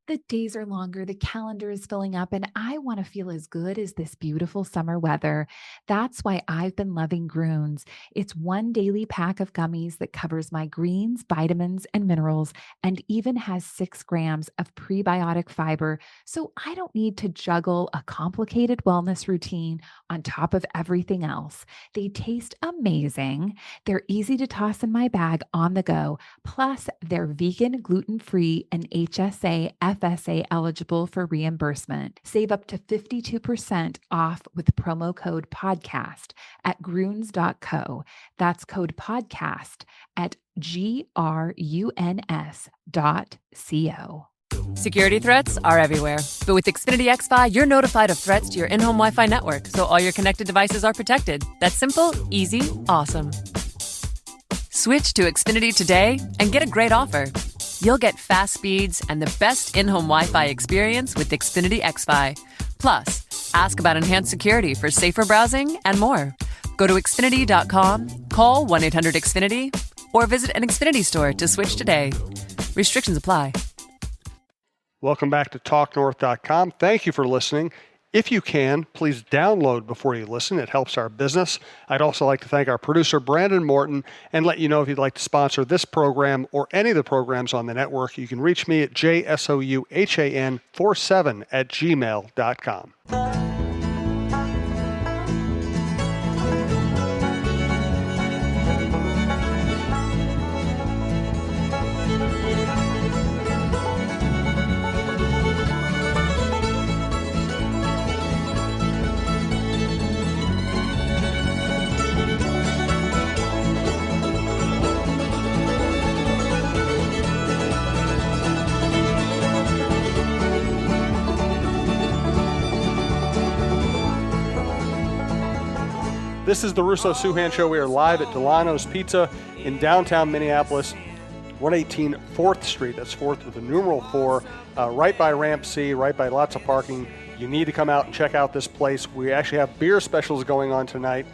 The days are longer, the calendar is filling up, and I want to feel as good as this beautiful summer weather. That's why I've been loving Groons. It's one daily pack of gummies that covers my greens, vitamins, and minerals, and even has 6 grams of prebiotic fiber. So I don't need to juggle a complicated wellness routine on top of everything else. They taste amazing. They're easy to toss in my bag on the go. Plus, they're vegan, gluten-free, and HSA, FSA eligible for reimbursement. Save up to 52% off with promo code podcast at Gruns.co. That's code podcast at GRUNS.co. Security threats are everywhere. But with Xfinity XFi, you're notified of threats to your in-home Wi-Fi network, so all your connected devices are protected. That's simple, easy, awesome. Switch to Xfinity today and get a great offer. You'll get fast speeds and the best in-home Wi-Fi experience with Xfinity XFi. Plus, ask about enhanced security for safer browsing and more. Go to Xfinity.com, call 1-800-XFINITY, or visit an Xfinity store to switch today. Restrictions apply. Welcome back to TalkNorth.com. Thank you for listening. If you can, please download before you listen. It helps our business. I'd also like to thank our producer, Brandon Morton, and let you know if you'd like to sponsor this program or any of the programs on the network, you can reach me at jsouhan47@gmail.com. This is the Russo-Souhan Show. We are live at Dulono's Pizza in downtown Minneapolis, 118 4th Street. That's 4th with the numeral 4, right by Ramp C, right by lots of parking. You need to come out and check out this place. We actually have beer specials going on tonight.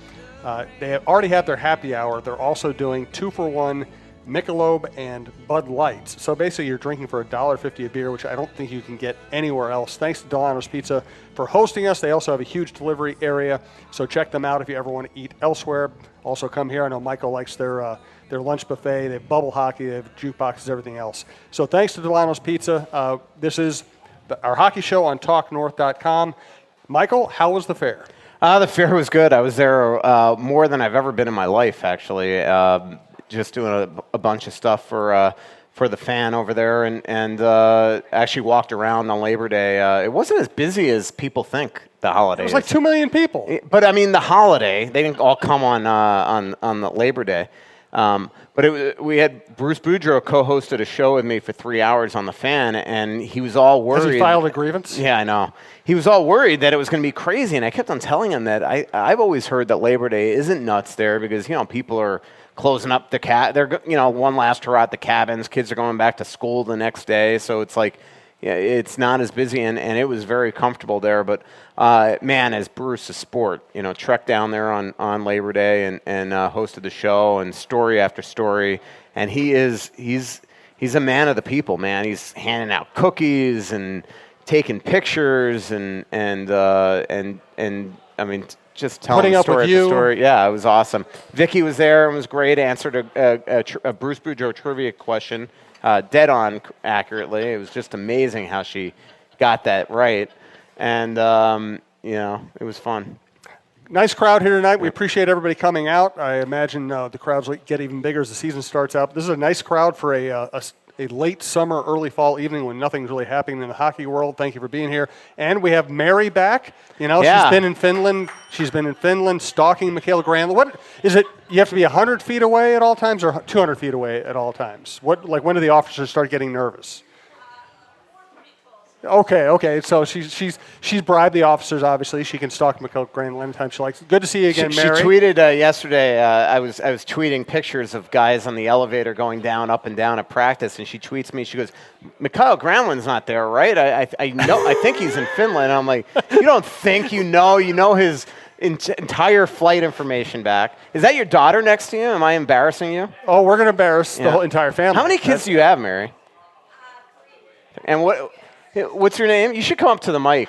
They have already had their happy hour. They're also doing 2-for-1 Michelob and Bud Lights. So basically you're drinking for $1.50 a beer, which I don't think you can get anywhere else. Thanks to Dulono's Pizza for hosting us. They also have a huge delivery area, so check them out if you ever want to eat elsewhere. Also come here. I know Michael likes their lunch buffet. They have bubble hockey, they have jukeboxes, everything else. So thanks to Dulono's Pizza. This is our hockey show on TalkNorth.com. Michael, how was the fair? The fair was good. I was there more than I've ever been in my life, actually. Just doing a bunch of stuff for the fan over there, and actually walked around on Labor Day. It wasn't as busy as people think. The holiday. It was like 2 million people. But I mean, the holiday, they didn't all come on the Labor Day. But we had Bruce Boudreau co-hosted a show with me for 3 hours on the fan, and he was all worried. Has he filed a grievance? Yeah, I know. He was all worried that it was going to be crazy, and I kept on telling him that I've always heard that Labor Day isn't nuts there because people are closing up they're one last hurrah at the cabins. Kids are going back to school the next day, so it's like, yeah, it's not as busy, and it was very comfortable there. But man, as Bruce a sport, trekked down there on Labor Day and hosted the show and story after story. And he's a man of the people, man. He's handing out cookies and taking pictures and I mean, just telling story after story. Yeah, it was awesome. Vicky was there and was great. Answered a Bruce Boudreau trivia question dead on accurately. It was just amazing how she got that right. And, it was fun. Nice crowd here tonight. We appreciate everybody coming out. I imagine the crowds will get even bigger as the season starts out. This is a nice crowd for a late summer, early fall evening when nothing's really happening in the hockey world. Thank you for being here. And we have Mary back. Yeah. She's been in Finland. She's been in Finland stalking Mikaela Granlund. What is it? You have to be 100 feet away at all times or 200 feet away at all times? When do the officers start getting nervous? Okay. So she's bribed the officers. Obviously, she can stalk Mikaela Granlund anytime she likes. Good to see you again, Mary. She tweeted yesterday. I was tweeting pictures of guys on the elevator going down, up and down at practice, and she tweets me. She goes, "Mikaela Granlund's not there, right? I know. I think he's in Finland." And I'm like, "You don't think you know? You know his entire flight information back. Is that your daughter next to you? Am I embarrassing you?" Oh, we're gonna embarrass the whole entire family. How many kids do you have, Mary? And what? What's your name? You should come up to the mic.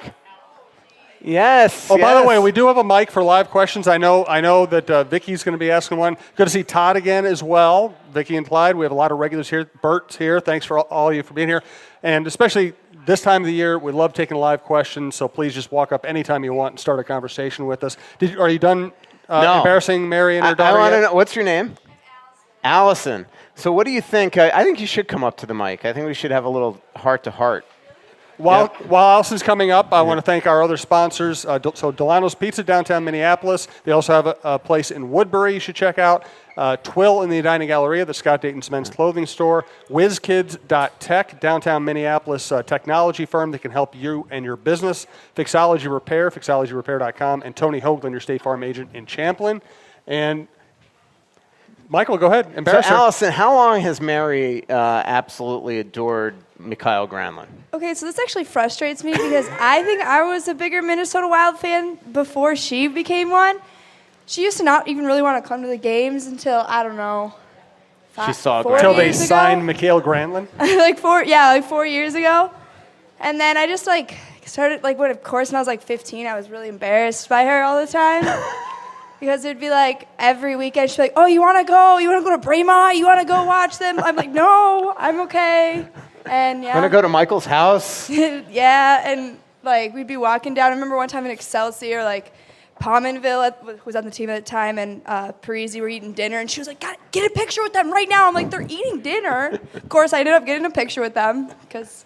Yes. Oh, by the way, we do have a mic for live questions. I know that Vicky's going to be asking one. Good to see Todd again as well. Vicky and Clyde. We have a lot of regulars here. Bert's here. Thanks for all of you for being here. And especially this time of the year, we love taking live questions. So please just walk up anytime you want and start a conversation with us. Are you done embarrassing Mary and her daughter? I want to yet? know. What's your name? Allison. So what do you think? I think you should come up to the mic. I think we should have a little heart-to-heart. While Allison's coming up, I want to thank our other sponsors. So Dulono's Pizza, downtown Minneapolis. They also have a place in Woodbury you should check out. Twill in the Edina Galleria, the Scott Dayton's men's clothing store. Whizkids.tech, downtown Minneapolis technology firm that can help you and your business. Fixology Repair, fixologyrepair.com. And Tony Hoaglund, your State Farm agent in Champlin. And Michael, go ahead. Embarrass her. Allison, how long has Mary absolutely adored Mikhail Granlund? Okay, so this actually frustrates me because I think I was a bigger Minnesota Wild fan before she became one. She used to not even really want to come to the games until, I don't know, She saw Until they years ago. signed Mikhail Granlund? like 4 years ago. And then I just started, when I was 15, I was really embarrassed by her all the time. Because it'd be every weekend she'd be like, oh, you want to go? You want to go to Brema? You want to go watch them? I'm like, no, I'm okay. And yeah. Want to go to Michael's house? Yeah, and we'd be walking down. I remember one time in Excelsior, Pominville who was on the team at the time, and Parisi were eating dinner, and she was like, "God, get a picture with them right now." I'm like, "They're eating dinner." Of course, I ended up getting a picture with them because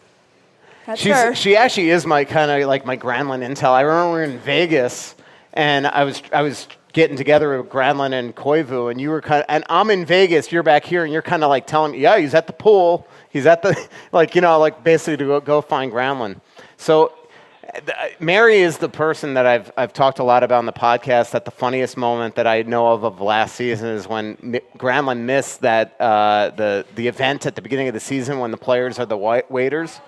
that's her. She actually is my kind of my Granlund intel. I remember we were in Vegas, and I was getting together with Granlund and Koivu, and you were and I'm in Vegas, you're back here, and you're kind of telling me, yeah, he's at the pool, he's at the basically to go find Granlund. So Mary is the person that I've talked a lot about on the podcast. That the funniest moment that I know of last season is when Granlund missed that the event at the beginning of the season when the players are the waiters.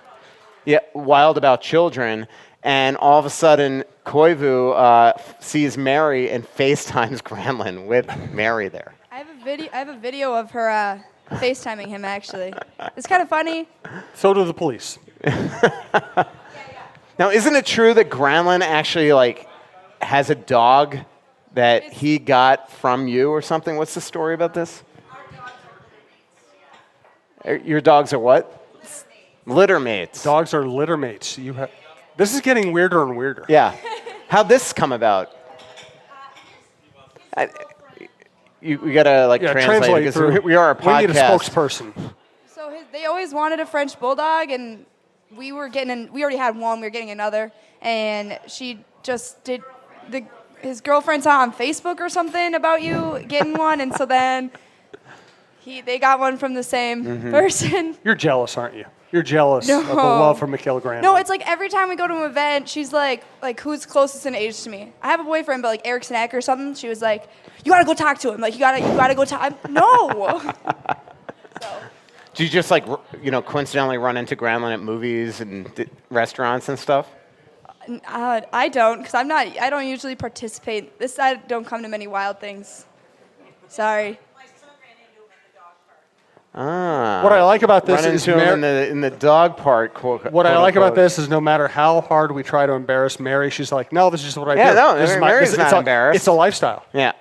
Yeah, Wild About Children. And all of a sudden, Koivu sees Mary and FaceTimes Granlund with Mary there. I have a video of her FaceTiming him. Actually, it's kind of funny. So do the police. Now, isn't it true that Granlund actually has a dog that he got from you or something? What's the story about this? Your dogs are what? Litter mates. Dogs are litter mates. This is getting weirder and weirder. Yeah. How'd this come about? We got to translate because through. we are a podcast. We need a spokesperson. So they always wanted a French bulldog, and we already had one. We were getting another, and she just did his girlfriend saw on Facebook or something about you getting one, and so then they got one from the same person. You're jealous, aren't you? You're jealous of the love for Mikhail Granlund. No, it's every time we go to an event, she's like who's closest in age to me? I have a boyfriend, but Eric Snack or something. She was like, you gotta go talk to him. You gotta go talk. No. So. Do you just coincidentally run into Granlund at movies and restaurants and stuff? I don't, because I don't usually participate. I don't come to many Wild things. Sorry. What I like about this is in the dog part. What I like about this is no matter how hard we try to embarrass Mary, she's like, no, this is just what I do. No, Mary's not embarrassed. It's a lifestyle. Yeah.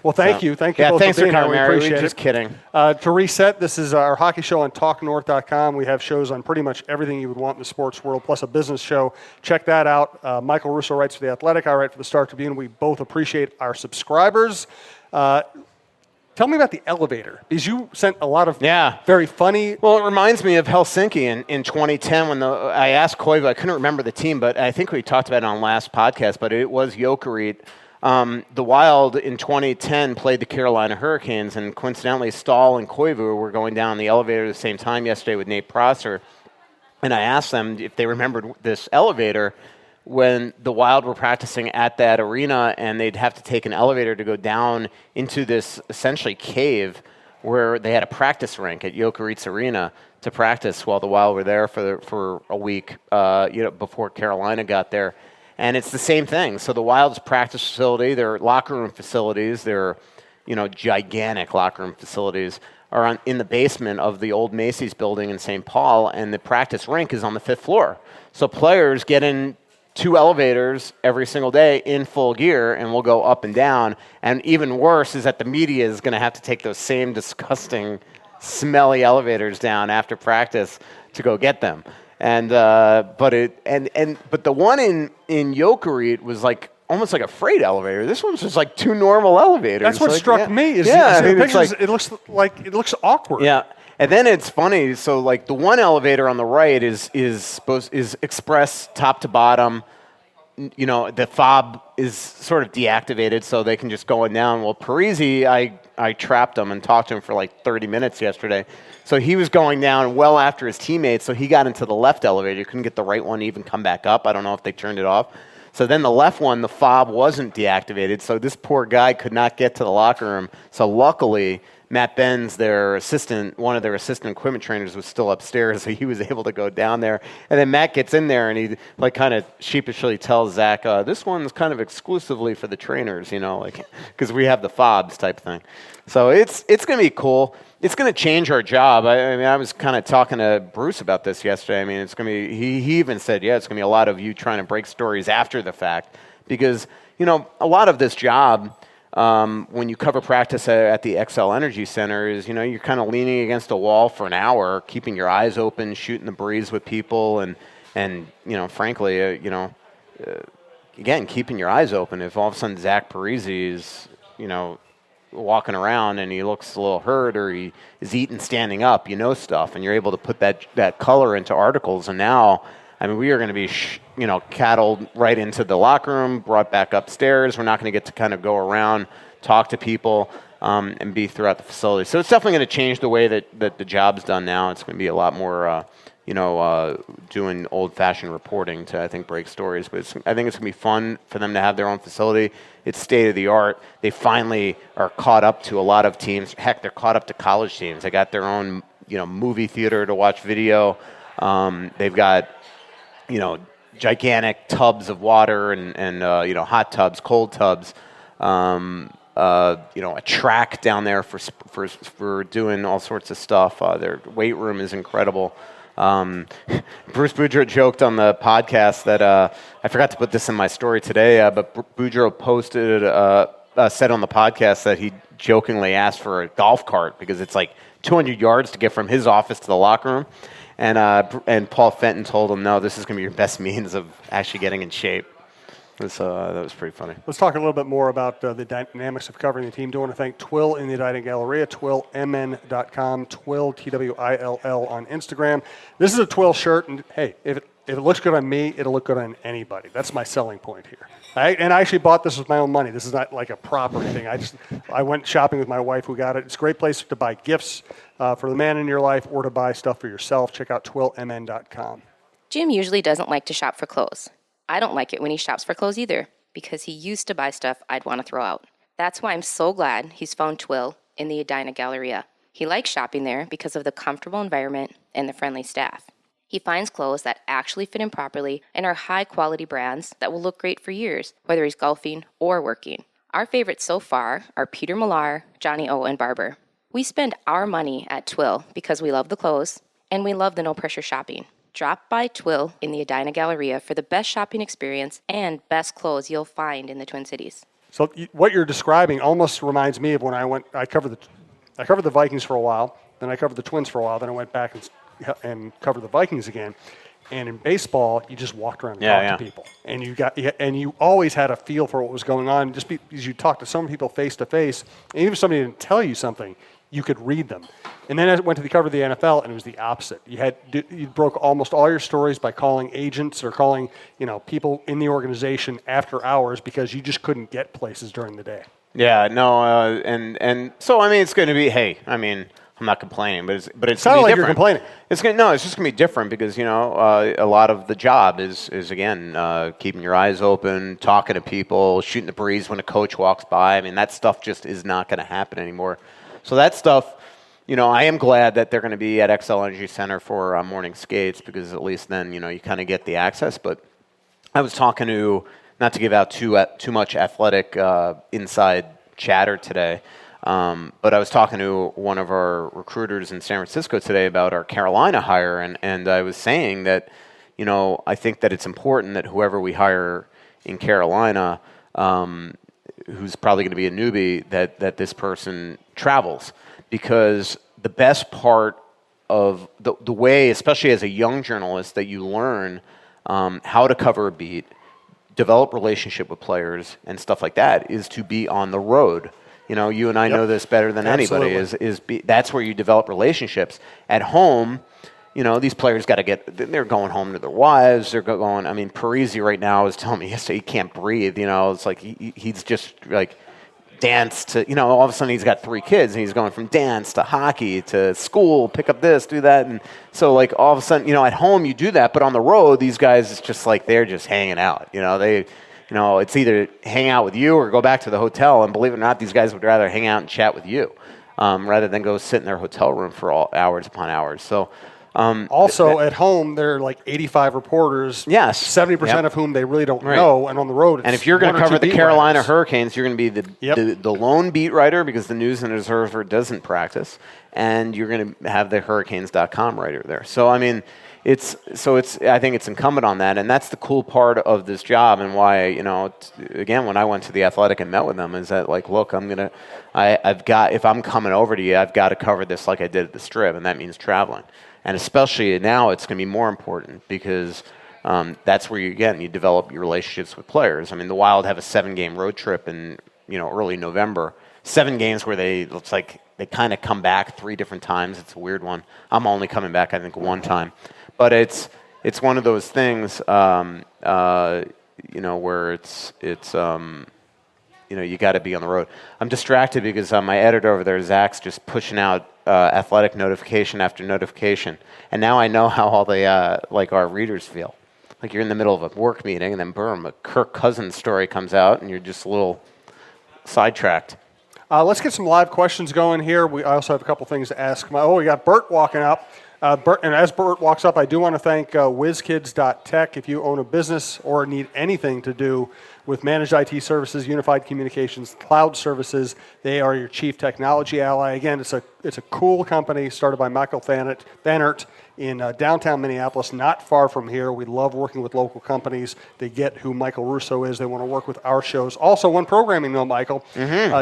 Well, thank you. Thank you both thanks for being for here. coming, We Mary. appreciate We're it. just kidding. To reset, this is our hockey show on TalkNorth.com. We have shows on pretty much everything you would want in the sports world, plus a business show. Check that out. Michael Russo writes for The Athletic. I write for the Star Tribune. We both appreciate our subscribers. Tell me about the elevator, because you sent a lot of very funny... Well, it reminds me of Helsinki in 2010 when I asked Koivu, I couldn't remember the team, but I think we talked about it on last podcast, but it was Jokerit. The Wild in 2010 played the Carolina Hurricanes, and coincidentally, Stahl and Koivu were going down the elevator at the same time yesterday with Nate Prosser, and I asked them if they remembered this elevator when the Wild were practicing at that arena, and they'd have to take an elevator to go down into this essentially cave where they had a practice rink at Jokerit's arena to practice while the Wild were there for a week, before Carolina got there. And it's the same thing. So the Wild's practice facility, their locker room facilities, their gigantic locker room facilities are in the basement of the old Macy's building in St. Paul, and the practice rink is on the 5th floor. So players get in 2 elevators every single day in full gear, and we'll go up and down. And even worse is that the media is going to have to take those same disgusting, smelly elevators down after practice to go get them. And but the one in Jokerit was like almost like a freight elevator. This one's just like 2 normal elevators. That's what like, struck me. Is I mean, pictures, it looks awkward. Yeah. And then it's funny. So like the one elevator on the right is express top to bottom. You know, the fob is sort of deactivated, so they can just go in down. Well, Parisi, I trapped him and talked to him for like 30 minutes yesterday. So he was going down well after his teammates, so he got into the left elevator. You couldn't get the right one to even come back up. I don't know if they turned it off. So then the left one, the fob wasn't deactivated, so this poor guy could not get to the locker room. So luckily, Matt Benz, one of their assistant equipment trainers, was still upstairs, so he was able to go down there. And then Matt gets in there, and he like kind of sheepishly tells Zach, "This one's kind of exclusively for the trainers, you know, like because we have the fobs type thing." So it's going to be cool. It's going to change our job. I mean, I was kind of talking to Bruce about this yesterday. I mean, it's going to be. He even said, "Yeah, it's going to be a lot of you trying to break stories after the fact," because you know a lot of this job. When you cover practice at the XL Energy Center is, you know, you're kind of leaning against a wall for an hour, keeping your eyes open, shooting the breeze with people, and you know, frankly, again, keeping your eyes open. If all of a sudden Zach Parisi is, you know, walking around and he looks a little hurt or he is eating standing up, you know stuff, and you're able to put that color into articles. And now, I mean, we are going to be, cattled right into the locker room, brought back upstairs. We're not going to get to kind of go around, talk to people, and be throughout the facility. So it's definitely going to change the way that the job's done now. It's going to be a lot more, doing old-fashioned reporting to, I think, break stories. But I think it's going to be fun for them to have their own facility. It's state-of-the-art. They finally are caught up to a lot of teams. Heck, they're caught up to college teams. They got their own, movie theater to watch video. They've got, gigantic tubs of water and hot tubs, cold tubs. A track down there for doing all sorts of stuff. Their weight room is incredible. Bruce Boudreau joked on the podcast that I forgot to put this in my story today, but Boudreau said on the podcast that he jokingly asked for a golf cart because it's like 200 yards to get from his office to the locker room. And Paul Fenton told him, no, this is going to be your best means of actually getting in shape. That was pretty funny. Let's talk a little bit more about the dynamics of covering the team. Do want to thank Twill in the Edina Galleria, twillmn.com, Twill, Twill on Instagram. This is a Twill shirt, and hey, if it looks good on me, it'll look good on anybody. That's my selling point here. And I actually bought this with my own money. This is not like a property thing. I went shopping with my wife who got it. It's a great place to buy gifts for the man in your life or to buy stuff for yourself. Check out twillmn.com. Jim usually doesn't like to shop for clothes. I don't like it when he shops for clothes either, because he used to buy stuff I'd want to throw out. That's why I'm so glad he's found Twill in the Edina Galleria. He likes shopping there because of the comfortable environment and the friendly staff. He finds clothes that actually fit him properly and are high-quality brands that will look great for years, whether he's golfing or working. Our favorites so far are Peter Millar, Johnny O, and Barber. We spend our money at Twill because we love the clothes and we love the no-pressure shopping. Drop by Twill in the Edina Galleria for the best shopping experience and best clothes you'll find in the Twin Cities. So what you're describing almost reminds me of when I covered the Vikings for a while, then I covered the Twins for a while, then I went back and covered the Vikings again. And in baseball, you just walked around and talked to people, and you always had a feel for what was going on. Just because you talked to some people face to face, and even if somebody didn't tell you something, you could read them. And then I went to the cover of the NFL, and it was the opposite. You broke almost all your stories by calling agents or calling people in the organization after hours because you just couldn't get places during the day. Yeah, no, and so I mean, it's going to be. Hey, I mean, I'm not complaining, but it's going to be like different. You're complaining. It's just going to be different because a lot of the job is again keeping your eyes open, talking to people, shooting the breeze when a coach walks by. I mean, that stuff just is not going to happen anymore. So that stuff, I am glad that they're going to be at XL Energy Center for morning skates because at least then, you kind of get the access. But I was talking to, not to give out too much athletic inside chatter today, But I was talking to one of our recruiters in San Francisco today about our Carolina hire, and I was saying that, I think that it's important that whoever we hire in Carolina, who's probably going to be a newbie, that this person travels, because the best part of the way, especially as a young journalist, that you learn how to cover a beat, develop relationship with players and stuff like that, is to be on the road. You and I know this better than anybody. That's where you develop relationships. At home, these players they're going home to their wives. They're going. I mean, Parisi right now is telling me yesterday he can't breathe. It's like he's just like dance to, all of a sudden he's got 3 kids and he's going from dance to hockey to school, pick up this, do that. And so like all of a sudden, at home you do that, but on the road, these guys, it's just like, they're just hanging out. It's either hang out with you or go back to the hotel. And believe it or not, these guys would rather hang out and chat with you rather than go sit in their hotel room for hours upon hours. So also at home, there are like 85 reporters. Yes. 70% of whom they really don't know. And on the road, and if you're going to cover the Carolina Hurricanes, you're going to be the lone beat writer, because the News and Observer doesn't practice. And you're going to have the Hurricanes.com writer there. So, I mean, I think it's incumbent on that. And that's the cool part of this job, and why, again, when I went to The Athletic and met with them, is that like, look, if I'm coming over to you, I've got to cover this like I did at the Strip, and that means traveling. And especially now, it's going to be more important, because that's where you develop your relationships with players. I mean, the Wild have a 7-game road trip in early November. 7 games where looks like they kind of come back 3 different times. It's a weird one. I'm only coming back, I think, 1 time. But it's one of those things, where you got to be on the road. I'm distracted because my editor over there, Zach's just pushing out Athletic notification after notification, and now I know how all the our readers feel. Like you're in the middle of a work meeting, and then boom, a Kirk Cousins story comes out, and you're just a little sidetracked. Let's get some live questions going here. I also have a couple things to ask. We got Bert walking up. Bert, and as Bert walks up, I do want to thank Whizkids.tech. If you own a business or need anything to do with managed IT services, unified communications, cloud services, they are your chief technology ally. Again, it's a cool company started by Michael Thanert in downtown Minneapolis, not far from here. We love working with local companies. They get who Michael Russo is. They want to work with our shows. Also, one programming note, Michael.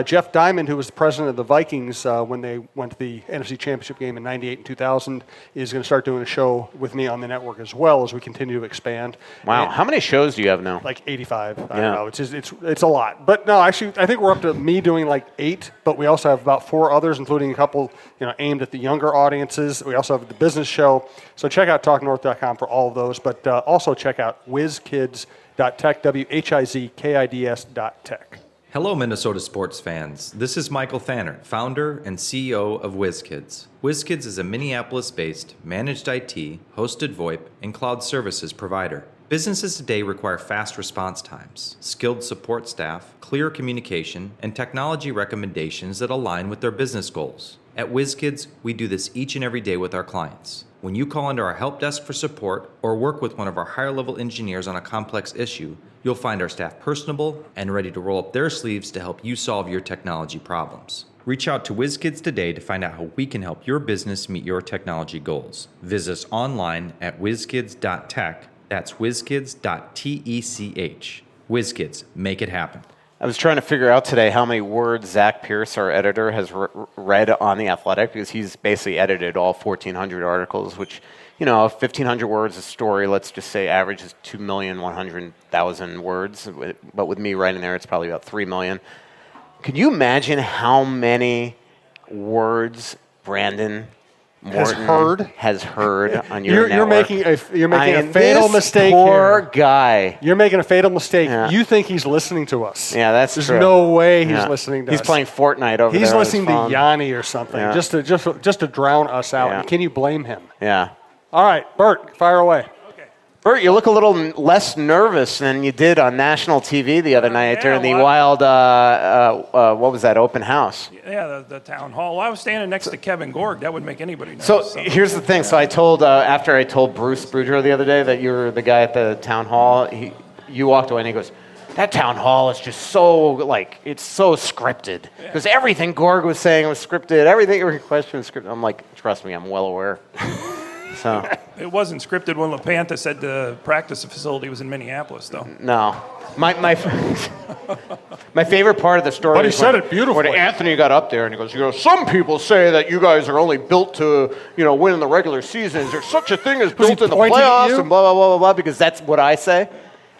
Jeff Diamond, who was the president of the Vikings when they went to the NFC Championship game in '98 and 2000, is going to start doing a show with me on the network as well as we continue to expand. Wow. And how many shows do you have now? Like 85. I don't know. It's a lot. But no, actually, I think we're up to me doing like 8, but we also have about 4 others, including a couple aimed at the younger audiences. We also have the business show. So check out talknorth.com for all of those, but also check out Whizkids.tech, WHIZKIDS.tech. Hello, Minnesota sports fans. This is Michael Thanert, founder and CEO of Whizkids. Whizkids is a Minneapolis-based managed IT, hosted VoIP, and cloud services provider. Businesses today require fast response times, skilled support staff, clear communication, and technology recommendations that align with their business goals. At Whizkids, we do this each and every day with our clients. When you call into our help desk for support or work with one of our higher-level engineers on a complex issue, you'll find our staff personable and ready to roll up their sleeves to help you solve your technology problems. Reach out to Whizkids today to find out how we can help your business meet your technology goals. Visit us online at Whizkids.tech. That's Whizkids.tech. Whizkids, make it happen. I was trying to figure out today how many words Zach Pierce, our editor, has read on The Athletic, because he's basically edited all 1,400 articles, which, 1,500 words a story, let's just say averages 2,100,000 words. But with me writing there, it's probably about 3 million. Could you imagine how many words Brandon Morton has heard on your network? You're making a fatal mistake here. Poor guy. You're making a fatal mistake. Yeah. You think he's listening to us. Yeah, that's There's true. There's no way he's listening to us. He's playing Fortnite over there. He's listening to on his phone. Yanni or something, just to drown us out. Yeah. And can you blame him? Yeah. All right, Bert, fire away. Bert, you look a little less nervous than you did on national TV the other night during the Wild, what was that, open house? Yeah, the town hall. Well, I was standing next to Kevin Gorg. That would make anybody nervous. So here's the thing. So I told, after I told Bruce Boudreau the other day that you were the guy at the town hall, you walked away and he goes, that town hall is just so, like, it's so scripted. Because everything Gorg was saying was scripted. Everything every question was scripted. I'm like, trust me, I'm well aware. So It wasn't scripted when LaPanta said the practice facility was in Minneapolis, though. no. My favorite part of the story But he is said it beautifully. when Anthony got up there and he goes, some people say that you guys are only built to, win in the regular season. Is there such a thing as built in the pointing at playoffs you? and blah, blah, blah, blah, blah, because that's what I say.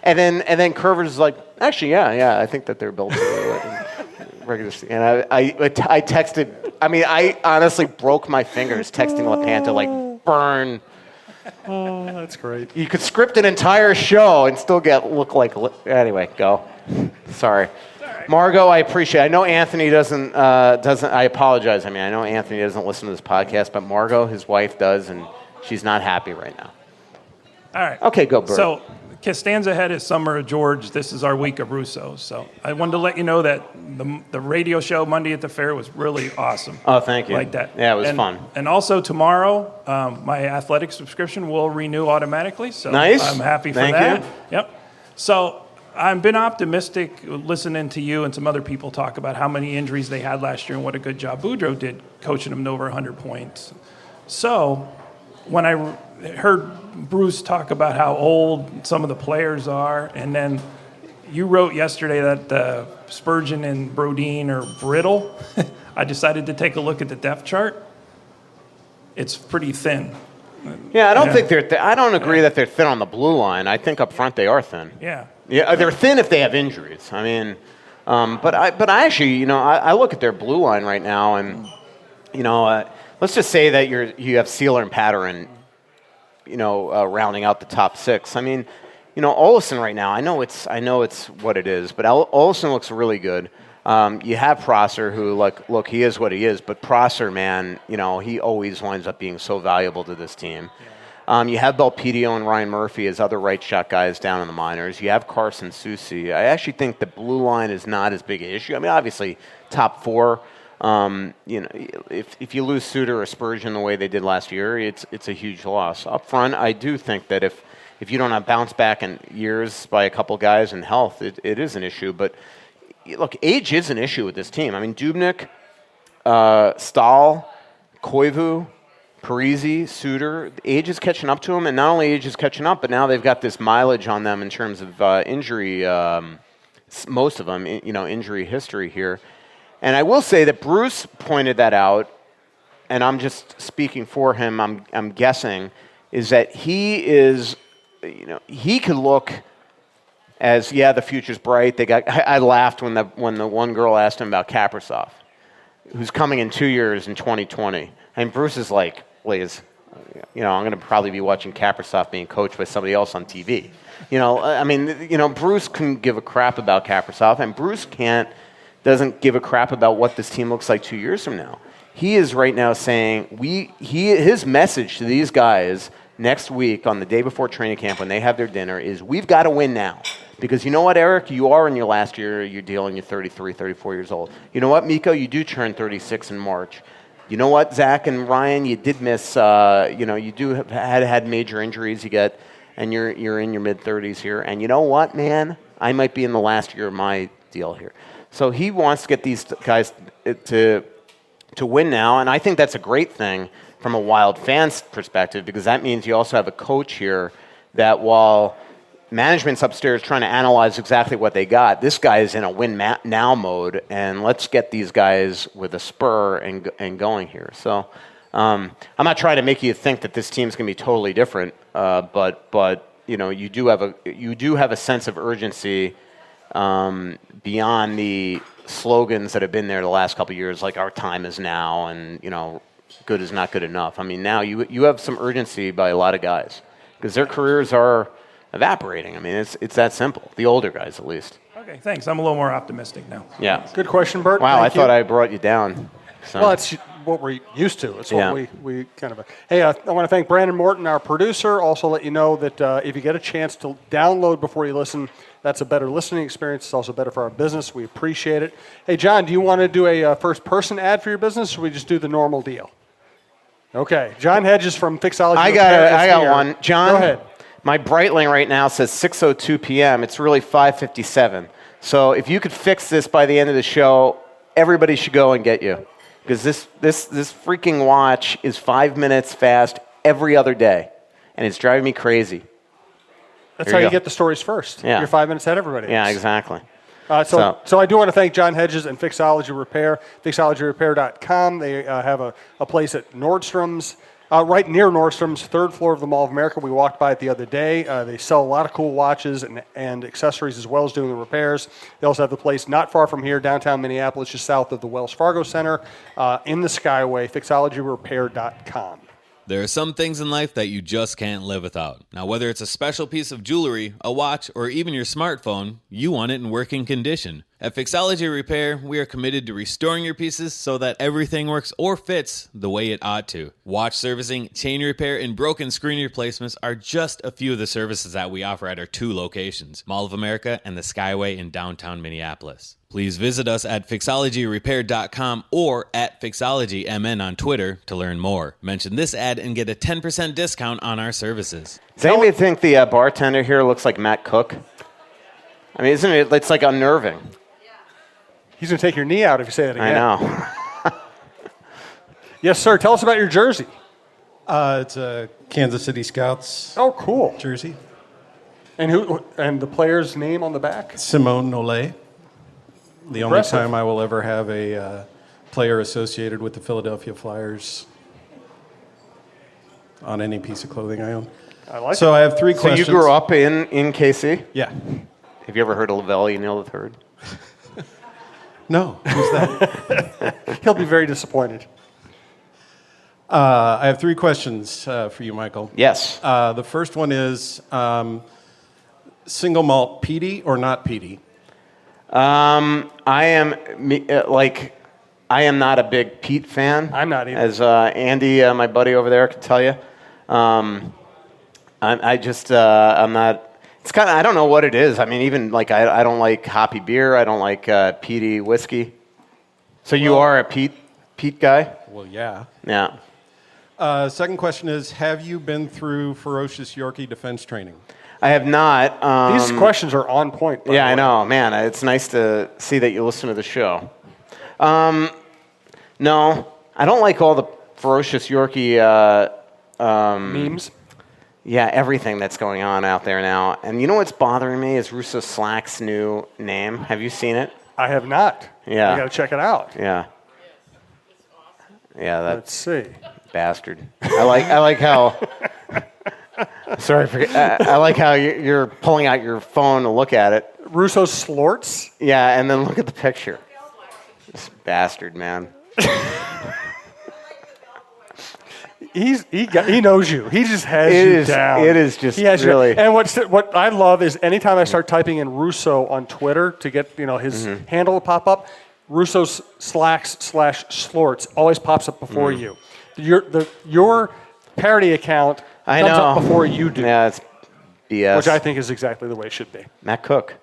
And then Curver's like, actually, yeah, I think that they're built to the regular season. And I texted, I honestly broke my fingers texting LaPanta, like, burn. Oh, that's great. You could script an entire show and still look like. Anyway, go. Sorry, Margot. I appreciate it. I know Anthony doesn't. I apologize. I know Anthony doesn't listen to this podcast, but Margot, his wife, does, and she's not happy right now. All right. Okay, go, Bert. So Costanza ahead is Summer of George. This is our week of Russo. So I wanted to let you know that the radio show Monday at the Fair was really awesome. Oh, thank you. Like that. Yeah, it was fun. And also tomorrow, my athletic subscription will renew automatically. So nice. I'm happy for Thank that. you. Yep. So I've been optimistic listening to you and some other people talk about how many injuries they had last year and what a good job Boudreaux did coaching them to over 100 points. So when I heard Bruce talk about how old some of the players are, and then you wrote yesterday that Spurgeon and Brodeen are brittle, I decided to take a look at the depth chart. It's pretty thin. Yeah, I don't think they're. I don't agree that they're thin on the blue line. I think up front they are thin. Yeah. Yeah, they're thin if they have injuries. But I actually, I look at their blue line right now, and let's just say that you have Sealer and Patterson, rounding out the top six. Olsen right now. I know it's what it is, but Olsen looks really good. You have Prosser, who look, he is what he is, but Prosser, man, he always winds up being so valuable to this team. You have Belpedio and Ryan Murphy as other right shot guys down in the minors. You have Carson Soucy. I actually think the blue line is not as big an issue. Obviously, top four. If you lose Suter or Spurgeon the way they did last year, it's a huge loss. Up front, I do think that if you don't have bounce back in years by a couple guys in health, it is an issue. But look, age is an issue with this team. Dubnyk, Stahl, Koivu, Parisi, Suter, age is catching up to them, and not only age is catching up, but now they've got this mileage on them in terms of injury. Most of them, injury history here. And I will say that Bruce pointed that out, and I'm just speaking for him. I'm guessing is that he is, he could look as the future's bright. I laughed when the one girl asked him about Kaprizov, who's coming in 2 years in 2020, and Bruce is like, Liz, I'm going to probably be watching Kaprizov being coached by somebody else on TV. Bruce couldn't give a crap about Kaprizov, and Bruce doesn't give a crap about what this team looks like 2 years from now. He is right now saying his message to these guys next week on the day before training camp when they have their dinner is we've got to win now. Because you know what, Eric? You are in your last year of your deal and you're 33, 34 years old. You know what, Miko? You do turn 36 in March. You know what, Zach and Ryan? You did miss, you do have had major injuries and you're in your mid-30s here. And you know what, man? I might be in the last year of my deal here. So he wants to get these guys to win now, and I think that's a great thing from a Wild fan's perspective because that means you also have a coach here that while management's upstairs trying to analyze exactly what they got, this guy is in a win-now mode, and let's get these guys with a spur and going here. So I'm not trying to make you think that this team's going to be totally different, but you do have a sense of urgency beyond the slogans that have been there the last couple of years, like our time is now and, good is not good enough. Now you have some urgency by a lot of guys because their careers are evaporating. It's that simple. The older guys, at least. Okay, thanks. I'm a little more optimistic now. Yeah. Good question, Bert. Wow, Thank I thought you. I brought you down. So. Well, it's what we're used to. It's what we kind of... Hey, I want to thank Brandon Morton, our producer. Also let you know that if you get a chance to download before you listen, that's a better listening experience. It's also better for our business. We appreciate it. Hey, John, do you want to do a first-person ad for your business, or should we just do the normal deal? Okay. John Hedges from Fixology. I got one. John, go ahead. My Breitling right now says 6:02 p.m. It's really 5:57. So if you could fix this by the end of the show, everybody should go and get you. Because this freaking watch is 5 minutes fast every other day. And it's driving me crazy. That's how you get the stories first. Yeah. You're 5 minutes ahead of everybody. Yeah, exactly. So I do want to thank John Hedges and Fixology Repair, Fixologyrepair.com. They have a place at Nordstrom's, right near Nordstrom's, third floor of the Mall of America. We walked by it the other day. They sell a lot of cool watches and accessories as well as doing the repairs. They also have the place not far from here, downtown Minneapolis, just south of the Wells Fargo Center, in the Skyway, Fixologyrepair.com. There are some things in life that you just can't live without. Now, whether it's a special piece of jewelry, a watch, or even your smartphone, you want it in working condition. At Fixology Repair, we are committed to restoring your pieces so that everything works or fits the way it ought to. Watch servicing, chain repair, and broken screen replacements are just a few of the services that we offer at our 2 locations, Mall of America and the Skyway in downtown Minneapolis. Please visit us at Fixologyrepair.com or at FixologyMN on Twitter to learn more. Mention this ad and get a 10% discount on our services. Does anybody think the bartender here looks like Matt Cook? I mean, isn't it? It's like unnerving. He's going to take your knee out if you say that again. I know. Yes, sir. Tell us about your jersey. It's a Kansas City Scouts Oh, cool. jersey. And the player's name on the back? Simone Nollet. The only Impressive. time I will ever have a player associated with the Philadelphia Flyers on any piece of clothing I own. I like So it. I have 3 So questions. you grew up in KC? Yeah. Have you ever heard of Lavelle Neal III? No. Who's that? He'll be very disappointed. I have 3 questions for you, Michael. Yes. The first one is single malt peaty or not peaty? I am not a big Pete fan. I'm not either. As Andy, my buddy over there, can tell you. I'm not. It's kind of, I don't know what it is. I mean, even I don't like hoppy beer. I don't like peaty whiskey. So you are a Pete guy? Well, yeah. Yeah. Second question is, have you been through ferocious Yorkie defense training? I have not. These questions are on point. Yeah, I know, man. It's nice to see that you listen to the show. No, I don't like all the ferocious Yorkie Memes. Yeah, everything that's going on out there now. And you know what's bothering me is Russo-Slack's new name. Have you seen it? I have not. Yeah. I got to check it out. Yeah. Yeah, Let's see. bastard. I like how. Sorry, I like how you're pulling out your phone to look at it. Russo Slorts. Yeah, and then look at the picture. This bastard, man. He knows you. He just has you down. It is just he has really. You. And what I love is anytime I start typing in Russo on Twitter to get his handle to pop up, Russo /Slorts always pops up before you. Your parody account comes up before you do. Yeah, it's BS. Which I think is exactly the way it should be. Matt Cook.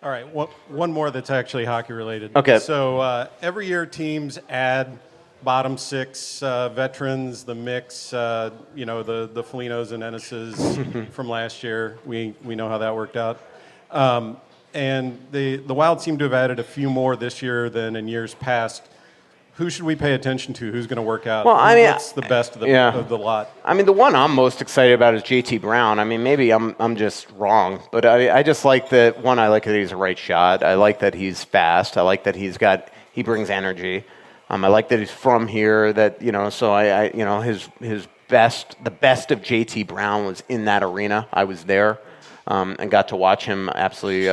All right, one more that's actually hockey related. Okay. So every year teams add bottom 6 veterans, the mix, the Felinos and Ennises from last year. We know how that worked out. And the Wild seem to have added a few more this year than in years past. Who should we pay attention to? Who's going to work out? Well, I mean, what's the best of the lot? I mean, the one I'm most excited about is JT Brown. I mean, maybe I'm just wrong, but I just like that. One, I like that he's a right shot. I like that he's fast. I like that he brings energy. I like that he's from here. That so his best, the best of JT Brown was in that arena. I was there and got to watch him absolutely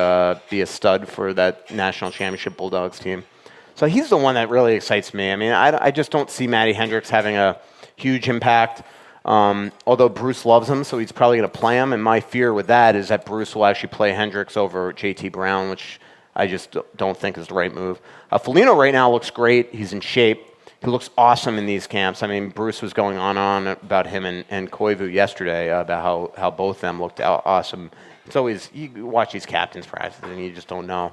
be a stud for that national championship Bulldogs team. So he's the one that really excites me. I mean, I just don't see Matty Hendricks having a huge impact, although Bruce loves him, so he's probably going to play him. And my fear with that is that Bruce will actually play Hendricks over JT Brown, which I just don't think is the right move. Foligno right now looks great. He's in shape. He looks awesome in these camps. I mean, Bruce was going on about him and Koivu yesterday about how both of them looked awesome. It's always, you watch these captains practice and you just don't know.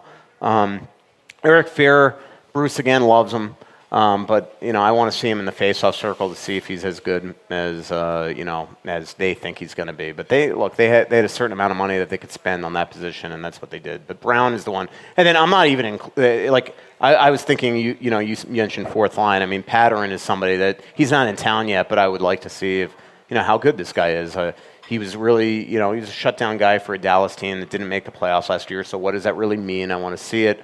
Eric Fehr, Bruce again loves him. But I want to see him in the face-off circle to see if he's as good as as they think he's going to be. But they had a certain amount of money that they could spend on that position, and that's what they did. But Brown is the one. And then I'm not even I was thinking you mentioned fourth line. I mean, Patterson is somebody that he's not in town yet, but I would like to see if how good this guy is. He was really he was a shutdown guy for a Dallas team that didn't make the playoffs last year. So what does that really mean? I want to see it.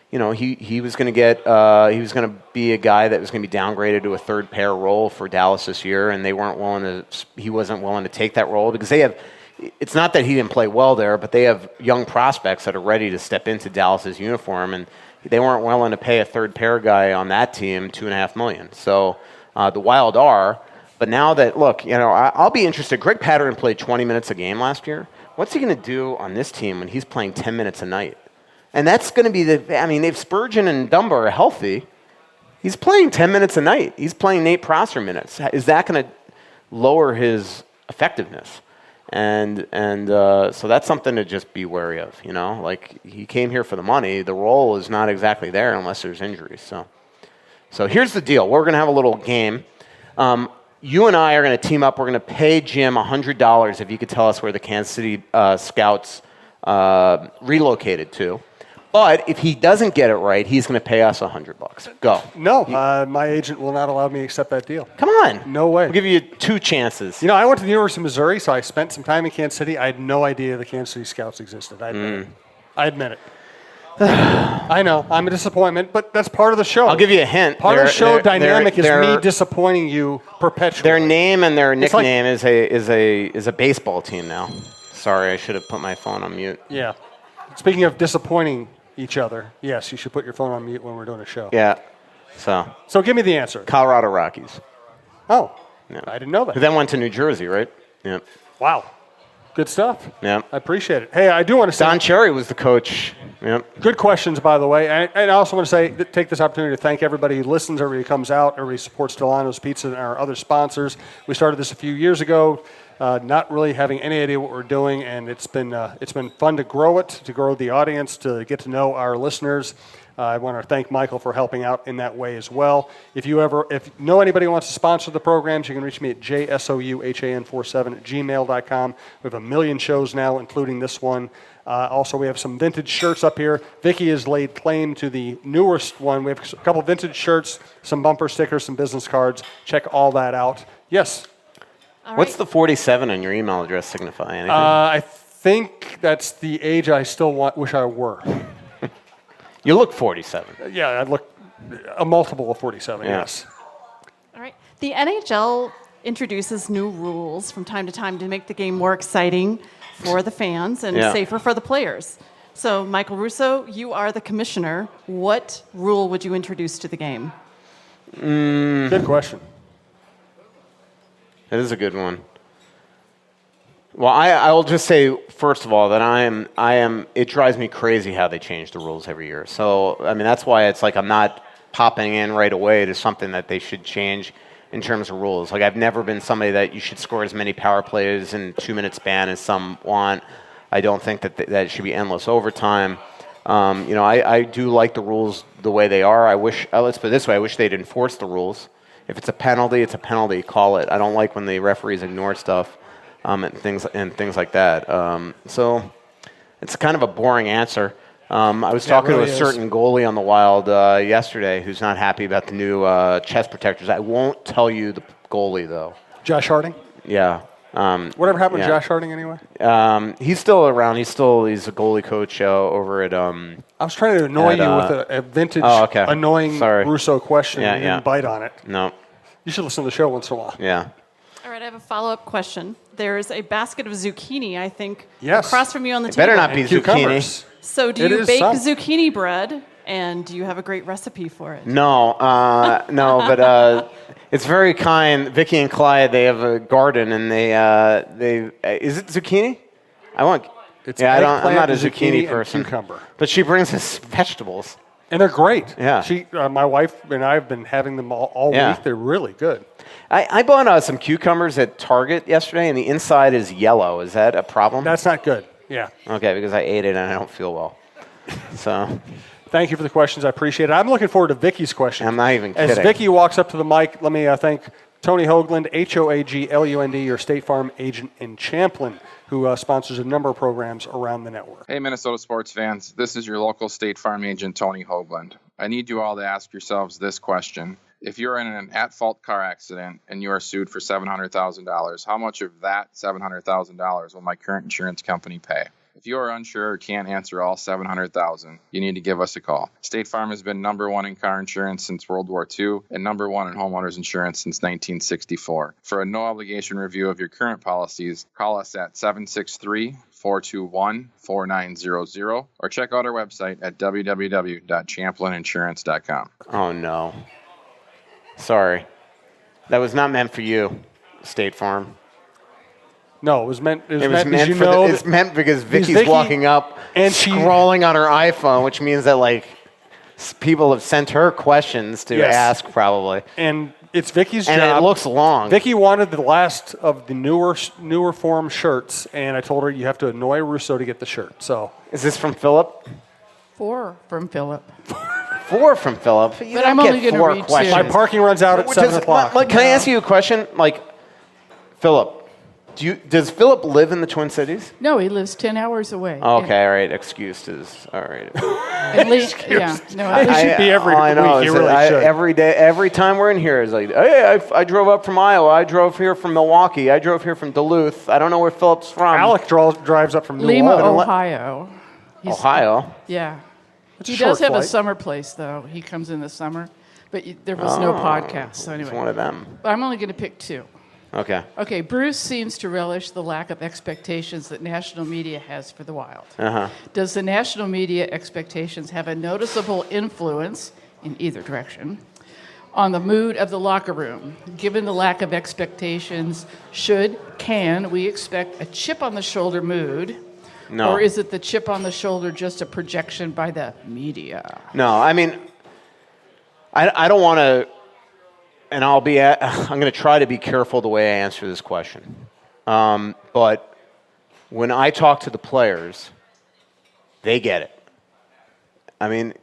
He was going to be a guy that was going to be downgraded to a third pair role for Dallas this year, and he wasn't willing to take that role because it's not that he didn't play well there, but they have young prospects that are ready to step into Dallas's uniform, and they weren't willing to pay a third pair guy on that team $2.5 million. So the Wild are, but now that I'll be interested. Greg Patterson played 20 minutes a game last year. What's he going to do on this team when he's playing 10 minutes a night? And that's going to be if Spurgeon and Dumba are healthy, he's playing 10 minutes a night. He's playing Nate Prosser minutes. Is that going to lower his effectiveness? And so that's something to just be wary of, he came here for the money. The role is not exactly there unless there's injuries. So here's the deal. We're going to have a little game. You and I are going to team up. We're going to pay Jim $100 if you could tell us where the Kansas City Scouts relocated to. But if he doesn't get it right, he's going to pay us $100. Go. No, my agent will not allow me to accept that deal. Come on. No way. We'll give you 2 chances. I went to the University of Missouri, so I spent some time in Kansas City. I had no idea the Kansas City Scouts existed. I admit it. I know. I'm a disappointment, but that's part of the show. I'll give you a hint. Part of the show dynamic is me disappointing you perpetually. Their name and their nickname is a baseball team now. Sorry, I should have put my phone on mute. Yeah. Speaking of disappointing each other, yes, you should put your phone on mute when we're doing a show. Yeah. So give me the answer. Colorado Rockies. Oh. Yeah. I didn't know that. Who then went to New Jersey, right? Yeah. Wow. Good stuff. Yeah. I appreciate it. Hey, I do want to say Don Cherry was the coach. Yep. Good questions, by the way. And I also want to take this opportunity to thank everybody who listens, everybody who comes out, everybody who supports Dulono's Pizza and our other sponsors. We started this a few years ago, not really having any idea what we're doing, and it's been fun to grow it, to grow the audience, to get to know our listeners. I want to thank Michael for helping out in that way as well. If you know anybody who wants to sponsor the programs, you can reach me at jsouhan47@gmail.com. We have 1 million shows now, including this one. Also, we have some vintage shirts up here. Vicky has laid claim to the newest one. We have a couple vintage shirts, some bumper stickers, some business cards. Check all that out. Yes? What's the 47 on your email address signify? Anything? I think that's the age I still wish I were. You look 47. Yeah, I look a multiple of 47, yes. All right. The NHL introduces new rules from time to time to make the game more exciting for the fans and safer for the players. So, Michael Russo, you are the commissioner. What rule would you introduce to the game? Good question. That is a good one. Well, I will just say, first of all, that it drives me crazy how they change the rules every year. So, that's why it's like I'm not popping in right away to something that they should change in terms of rules. Like, I've never been somebody that you should score as many power plays in 2-minute span as some want. I don't think that it should be endless overtime. I do like the rules the way they are. Let's put it this way, I wish they'd enforce the rules. If it's a penalty, it's a penalty. Call it. I don't like when the referees ignore stuff. And things like that. So it's kind of a boring answer. I was talking to a certain goalie on the Wild yesterday who's not happy about the new chest protectors. I won't tell you the goalie, though. Josh Harding? Yeah. Whatever happened to Josh Harding anyway? He's still around. He's a goalie coach over at... I was trying to annoy you with a vintage, annoying Russo question. You didn't bite on it. No. You should listen to the show once in a while. Yeah. All right, I have a follow-up question. There's a basket of zucchini, I think, across from you on the table. Better not be zucchini. So do you bake zucchini bread, and do you have a great recipe for it? No, but it's very kind. Vicky and Clyde, they have a garden, and they is it zucchini? I'm not a zucchini person. Cucumber. But she brings us vegetables. And they're great. Yeah. My wife and I have been having them all week. They're really good. I bought some cucumbers at Target yesterday, and the inside is yellow. Is that a problem? That's not good. Yeah. Okay, because I ate it and I don't feel well. So. Thank you for the questions. I appreciate it. I'm looking forward to Vicky's question. I'm not even kidding. As Vicky walks up to the mic, let me thank Tony Hoaglund, Hoaglund, your State Farm agent in Champlin, who sponsors a number of programs around the network. Hey, Minnesota sports fans. This is your local State Farm agent, Tony Hoaglund. I need you all to ask yourselves this question. If you're in an at-fault car accident and you are sued for $700,000, how much of that $700,000 will my current insurance company pay? If you are unsure or can't answer all $700,000, you need to give us a call. State Farm has been #1 in car insurance since World War II and #1 in homeowners insurance since 1964. For a no-obligation review of your current policies, call us at 763-421-4900 or check out our website at www.champlininsurance.com. Oh, no. Sorry. That was not meant for you, State Farm. No, it was meant. It's meant because Vicky's walking up and scrolling on her iPhone, which means that people have sent her questions to ask probably. And it's Vicky's job. And it looks long. Vicky wanted the last of the newer form shirts, and I told her you have to annoy Russo to get the shirt. So is this from Philip? 4 from Philip. 4 from Philip. But I'm only going to read 2. My parking runs out at 7 o'clock. Can I ask you a question? Philip. Does Philip live in the Twin Cities? No, he lives 10 hours away. Okay, all right. Excuses. All right. At least, yeah. No, it should be every week. He really should. Every day, every time we're in here, it's like, hey, I drove up from Iowa. I drove here from Milwaukee. I drove here from Duluth. I don't know where Philip's from. Alec drives up from Lima, Ohio. Ohio? Yeah. It's he does have a summer place, though. He comes in the summer. But there was no podcast, so anyway. It's one of them. But I'm only going to pick 2. Okay. Okay, Bruce seems to relish the lack of expectations that national media has for the Wild. Uh-huh. Does the national media expectations have a noticeable influence, in either direction, on the mood of the locker room? Given the lack of expectations, can we expect a chip on the shoulder mood? No. Or is it the chip on the shoulder just a projection by the media? No, I mean, I don't want to... And I'm going to try to be careful the way I answer this question. But when I talk to the players, they get it. I mean,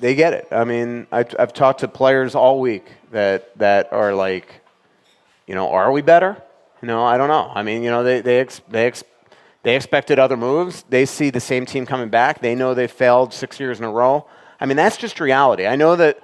they get it. I mean, I've talked to players all week that are like, are we better? I don't know. I mean, they expected other moves. They see the same team coming back. They know they failed 6 years in a row. I mean, that's just reality. I know that,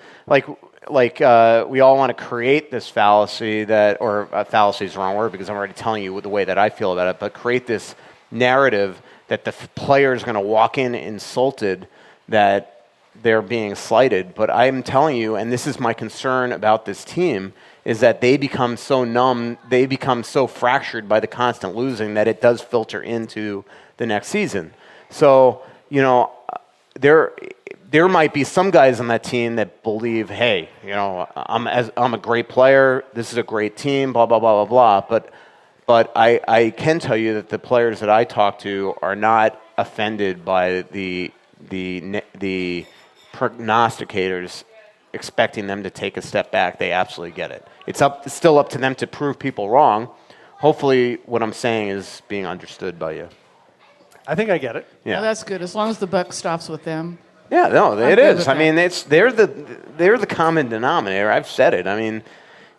we all want to create this fallacy fallacy is the wrong word because I'm already telling you the way that I feel about it, but create this narrative that the player is going to walk in insulted, that they're being slighted. But I'm telling you, and this is my concern about this team, is that they become so numb, they become so fractured by the constant losing that it does filter into the next season. So, there might be some guys on that team that believe, hey, I'm a great player. This is a great team. Blah blah blah blah blah. But I can tell you that the players that I talk to are not offended by the prognosticators expecting them to take a step back. They absolutely get it. It's still up to them to prove people wrong. Hopefully, what I'm saying is being understood by you. I think I get it. Yeah, well, that's good. As long as the buck stops with them. Yeah, no, it is. I mean, they're the common denominator. I've said it. I mean,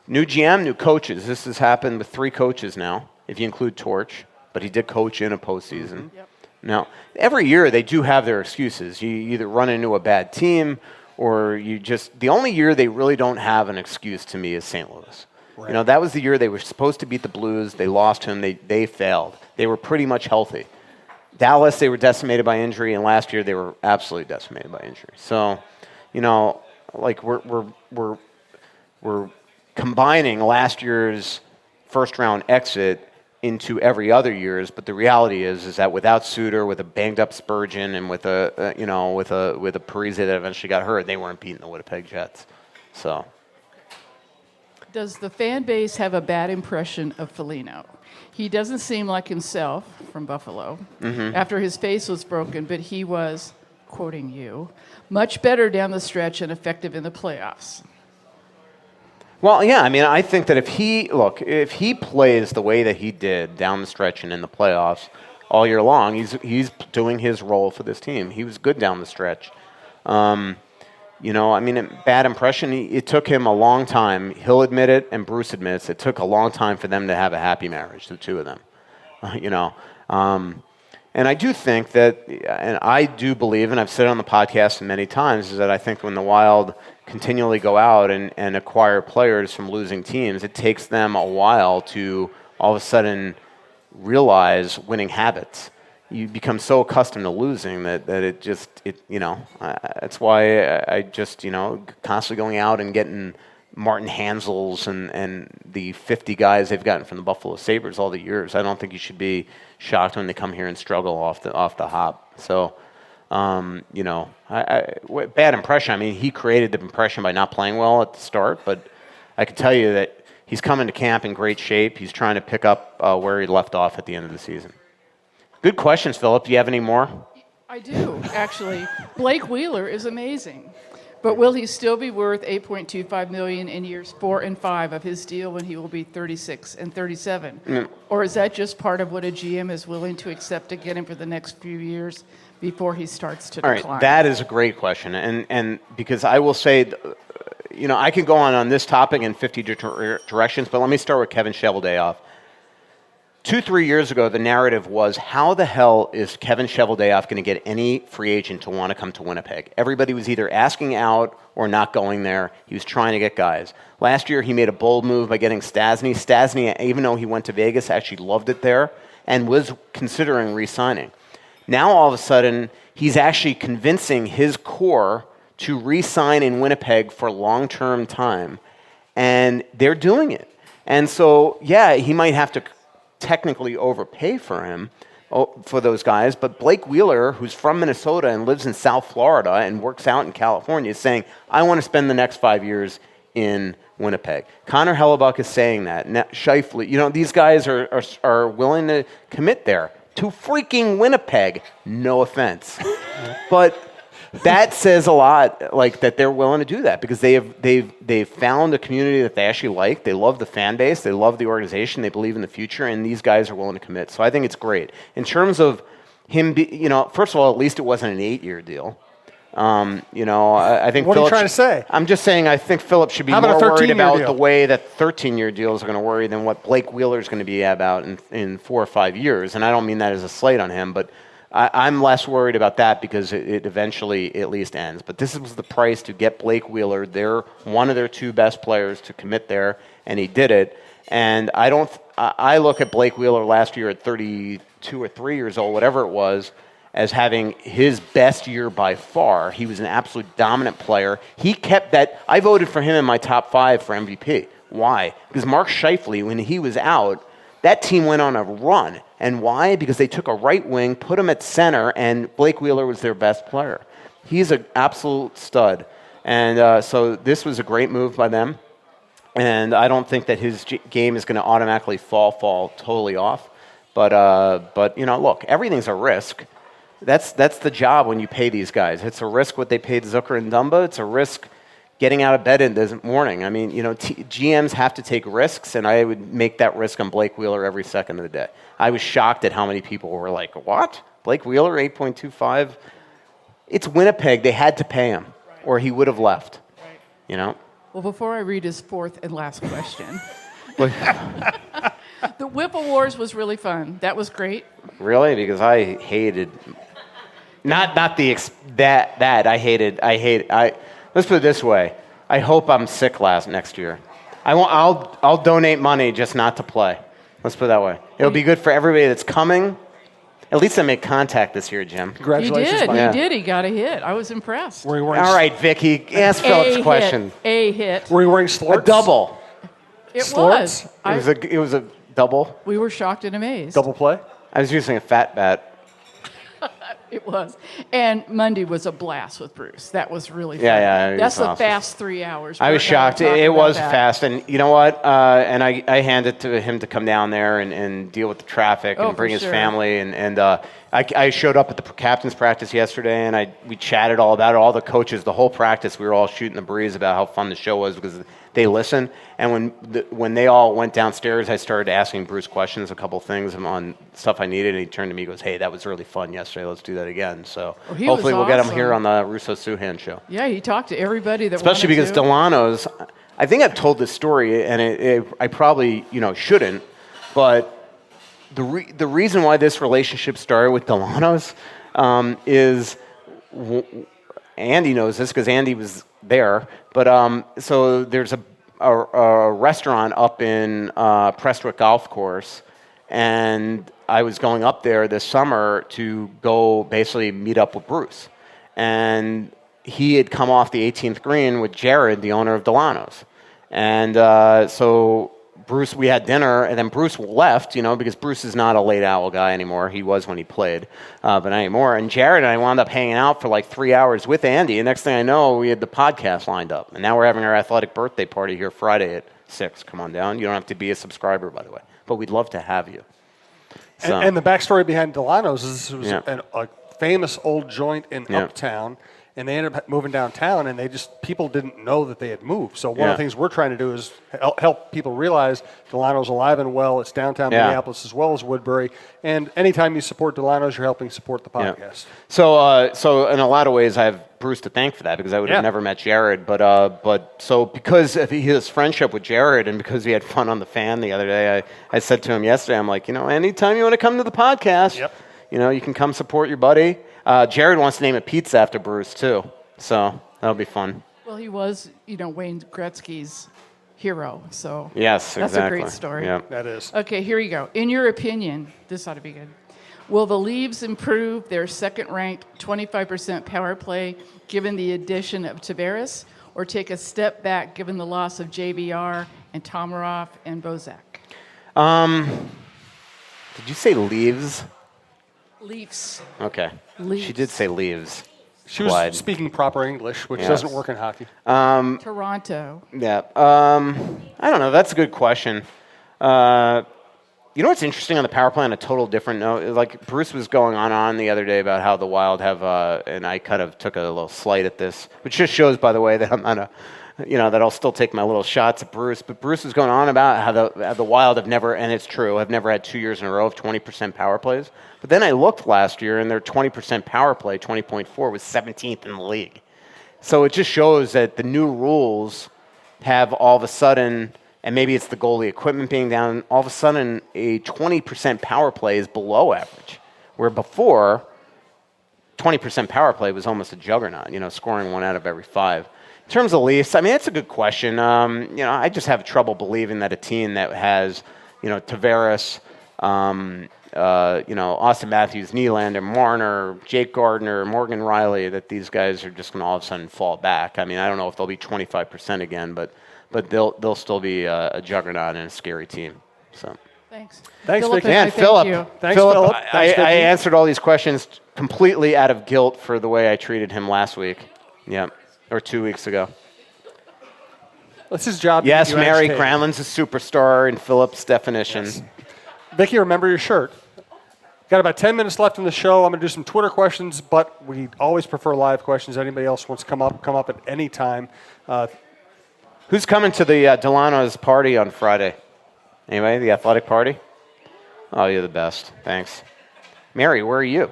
new GM, new coaches. This has happened with 3 coaches now, if you include Torch, but he did coach in a postseason. Yep. Now, every year they do have their excuses. You either run into a bad team or the only year they really don't have an excuse to me is St. Louis. Right. That was the year they were supposed to beat the Blues. They lost him. They failed. They were pretty much healthy. Dallas, they were decimated by injury, and last year they were absolutely decimated by injury. So, we're combining last year's first-round exit into every other year's, but the reality is that without Suter, with a banged-up Spurgeon, and with a Parise that eventually got hurt, they weren't beating the Winnipeg Jets. So, does the fan base have a bad impression of Foligno? He doesn't seem like himself from Buffalo after his face was broken, but he was, quoting you, much better down the stretch and effective in the playoffs. Well, yeah, I mean, I think that if he plays the way that he did down the stretch and in the playoffs all year long, he's doing his role for this team. He was good down the stretch. Bad impression. It took him a long time. He'll admit it, and Bruce admits it took a long time for them to have a happy marriage, the two of them. And I do think that, and I do believe, and I've said it on the podcast many times, is that I think when the Wild continually go out and acquire players from losing teams, it takes them a while to all of a sudden realize winning habits. You become so accustomed to losing that that's why I just, constantly going out and getting Martin Hansels and the 50 guys they've gotten from the Buffalo Sabres all the years. I don't think you should be shocked when they come here and struggle off the hop. So, bad impression. I mean, he created the impression by not playing well at the start, but I can tell you that he's coming to camp in great shape. He's trying to pick up where he left off at the end of the season. Good questions, Philip. Do you have any more? I do, actually. Blake Wheeler is amazing. But will he still be worth $8.25 million in years 4 and 5 of his deal when he will be 36 and 37? Mm. Or is that just part of what a GM is willing to accept to get him for the next few years before he starts to decline? All right, that is a great question. And because I will say, I can go on this topic in 50 directions, but let me start with Kevin Cheveldayoff. 2-3 years ago, the narrative was, how the hell is Kevin Cheveldayoff going to get any free agent to want to come to Winnipeg? Everybody was either asking out or not going there. He was trying to get guys. Last year, he made a bold move by getting Stastny. Stastny, even though he went to Vegas, actually loved it there and was considering re-signing. Now, all of a sudden, he's actually convincing his core to re-sign in Winnipeg for long-term time, and they're doing it. And so, yeah, he might have to technically overpay for those guys, but Blake Wheeler, who's from Minnesota and lives in South Florida and works out in California, is saying, I want to spend the next 5 years in Winnipeg. Connor Hellebuck is saying that. Scheifele, these guys are willing to commit there to freaking Winnipeg. No offense. But that says a lot, that they're willing to do that because they've found a community that they actually like. They love the fan base. They love the organization. They believe in the future, and these guys are willing to commit. So I think it's great. In terms of him, first of all, at least it wasn't an 8-year deal. I think. What are you trying to say? I'm just saying I think Philip should be more worried about the way that 13-year deals are going to worry than what Blake Wheeler is going to be about in 4 or 5 years. And I don't mean that as a slight on him, but I'm less worried about that because it eventually at least ends. But this was the price to get Blake Wheeler. They're one of their 2 best players to commit there, and he did it. And I look at Blake Wheeler last year at 32 or 3 years old, whatever it was, as having his best year by far. He was an absolute dominant player. He kept that. I voted for him in my top 5 for MVP. Why? Because Mark Scheifele, when he was out, that team went on a run. And why? Because they took a right wing, put him at center, and Blake Wheeler was their best player. He's an absolute stud. And so this was a great move by them. And I don't think that his game is going to automatically fall totally off. But look, everything's a risk. That's the job when you pay these guys. It's a risk what they paid Zucker and Dumba. It's a risk getting out of bed in the morning. I mean, GMs have to take risks, and I would make that risk on Blake Wheeler every second of the day. I was shocked at how many people were like, what? Blake Wheeler, 8.25? It's Winnipeg. They had to pay him, or he would have left. Right. Well, before I read his 4th and last question, the Whipple Wars was really fun. That was great. Really? Because I hated... Not that. Let's put it this way. I hope I'm sick next year. I'll donate money just not to play. Let's put it that way. It'll be good for everybody that's coming. At least I made contact this year, Jim. Congratulations. He did. He got a hit. I was impressed. Were you wearing all right, Vicky. Ask Philip's question. A hit. Were you wearing slorts? A double. It was. It was a double. We were shocked and amazed. Double play? I was using a fat bat. It was. And Monday was a blast with Bruce. That was really fun. Yeah. That's a awesome. Fast 3 hours. I was shocked. It was fast. And you know what? And I handed it to him to come down there and deal with the traffic and bring his family. And I showed up at the captain's practice yesterday, and we chatted all about it. All the coaches, the whole practice, we were all shooting the breeze about how fun the show was because they listen. And when they all went downstairs, I started asking Bruce questions, a couple things on stuff I needed, and he turned to me and goes, "Hey, that was really fun yesterday. Let's do that again." So hopefully we'll get him here on the Russo-Souhan Show. Yeah, he talked to everybody that especially because Dulono's. I think I've told this story, and I probably shouldn't, but the reason why this relationship started with Dulono's is Andy knows this because Andy was there. But so there's a restaurant up in Prestwick Golf Course, and I was going up there this summer to go basically meet up with Bruce, and he had come off the 18th green with Jared, the owner of Dulono's, and so Bruce, we had dinner, and then Bruce left, because Bruce is not a late owl guy anymore. He was when he played, but not anymore. And Jared and I wound up hanging out for like 3 hours with Andy. And next thing I know, we had the podcast lined up. And now we're having our athletic birthday party here Friday at 6. Come on down. You don't have to be a subscriber, by the way. But we'd love to have you. So. And the backstory behind Dulono's is this was a famous old joint in Uptown. And they ended up moving downtown, and people didn't know that they had moved. So one of the things we're trying to do is help people realize Dulono's alive and well. It's downtown Minneapolis as well as Woodbury. And anytime you support Dulono's, you're helping support the podcast. So in a lot of ways, I have Bruce to thank for that because I would have never met Jared. But so because of his friendship with Jared and because we had fun on the fan the other day, I said to him yesterday, I'm like, anytime you want to come to the podcast, you can come support your buddy. Jared wants to name a pizza after Bruce, too. So that'll be fun. Well, he was, Wayne Gretzky's hero. So yes, that's exactly. a great story. Yeah. That is. Okay, here you go. In your opinion, this ought to be good. Will the Leafs improve their second-ranked 25% power play given the addition of Tavares, or take a step back given the loss of JVR and Tomarov and Bozak? Did you say Leaves? Leafs. Okay. Leafs. She did say leaves. She was speaking proper English, which doesn't work in hockey. Toronto. Yeah. I don't know. That's a good question. What's interesting on the power play on a total different note? Like Bruce was going on the other day about how the Wild have, and I kind of took a little slight at this, which just shows, by the way, that I'm not that I'll still take my little shots at Bruce. But Bruce was going on about how the Wild have never, and it's true, have never had 2 years in a row of 20% power plays. But then I looked last year, and their 20% power play, 20.4, was 17th in the league. So it just shows that the new rules have all of a sudden, and maybe it's the goalie equipment being down, all of a sudden a 20% power play is below average, where before 20% power play was almost a juggernaut, scoring 1 out of every 5. In terms of Leafs, that's a good question. I just have trouble believing that a team that has, Tavares, Austin Matthews, Nylander, Marner, Jake Gardiner, Morgan Riley, that these guys are just going to all of a sudden fall back. I don't know if they'll be 25% again, but they'll still be a juggernaut and a scary team. So. Thanks. Thanks, Philip, Vicky. And Philip, Thanks, Philip. I answered all these questions completely out of guilt for the way I treated him last week. Yeah. Or 2 weeks ago. That's his job. Yes, Mary Granlund's a superstar in Philip's definition. Yes. Vicky, remember your shirt. Got about 10 minutes left in the show. I'm going to do some Twitter questions, but we always prefer live questions. Anybody else wants to come up at any time. Who's coming to the Dulono's party on Friday? Anybody? The athletic party? Oh, you're the best. Thanks. Mary, where are you?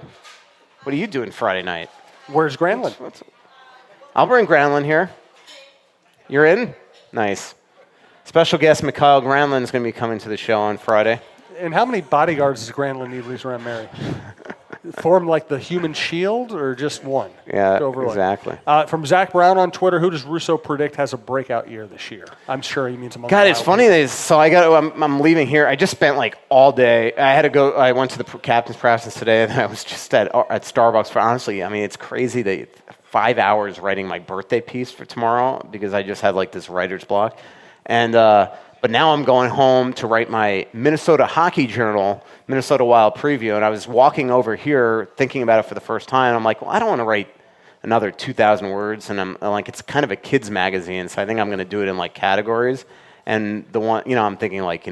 What are you doing Friday night? Where's Granlund? I'll bring Granlund here. You're in? Nice. Special guest Mikhail Granlund is going to be coming to the show on Friday. And how many bodyguards does Granlund need when he's around Mary? Form like the human shield or just one? Yeah, exactly. From Zach Brown on Twitter, who does Russo predict has a breakout year this year? I'm sure he means among God, it's funny. So I'm leaving here. I just spent like all day. I had to go. I went to the captain's practice today, and I was just at Starbucks for, honestly, it's crazy that 5 hours writing my birthday piece for tomorrow because I just had like this writer's block. And but now I'm going home to write my Minnesota Hockey Journal, Minnesota Wild preview. And I was walking over here thinking about it for the first time. I'm like, well, I don't want to write another 2,000 words. And I'm like, it's kind of a kid's magazine. So I think I'm going to do it in like categories. And the one, I'm thinking like,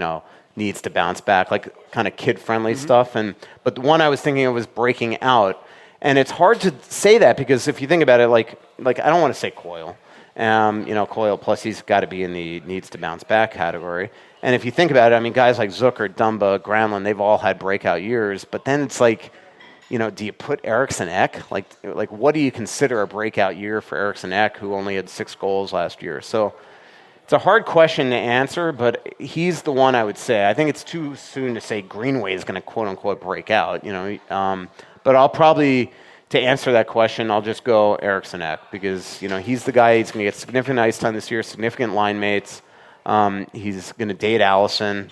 needs to bounce back, like kind of kid-friendly stuff. But the one I was thinking of was Breaking Out. And it's hard to say that because if you think about it, like I don't want to say Coyle. Coyle, plus he's got to be in the needs to bounce back category. And if you think about it, I mean, guys like Zucker, Dumba, Granlund, they've all had breakout years. But then it's like, do you put Eriksson Ek? Like what do you consider a breakout year for Eriksson Ek, who only had 6 goals last year? So it's a hard question to answer, but he's the one I would say. I think it's too soon to say Greenway is going to quote-unquote break out, But I'll probably, to answer that question, I'll just go Eriksson Ek because, he's the guy. He's going to get significant ice time this year, significant line mates. He's going to date Allison.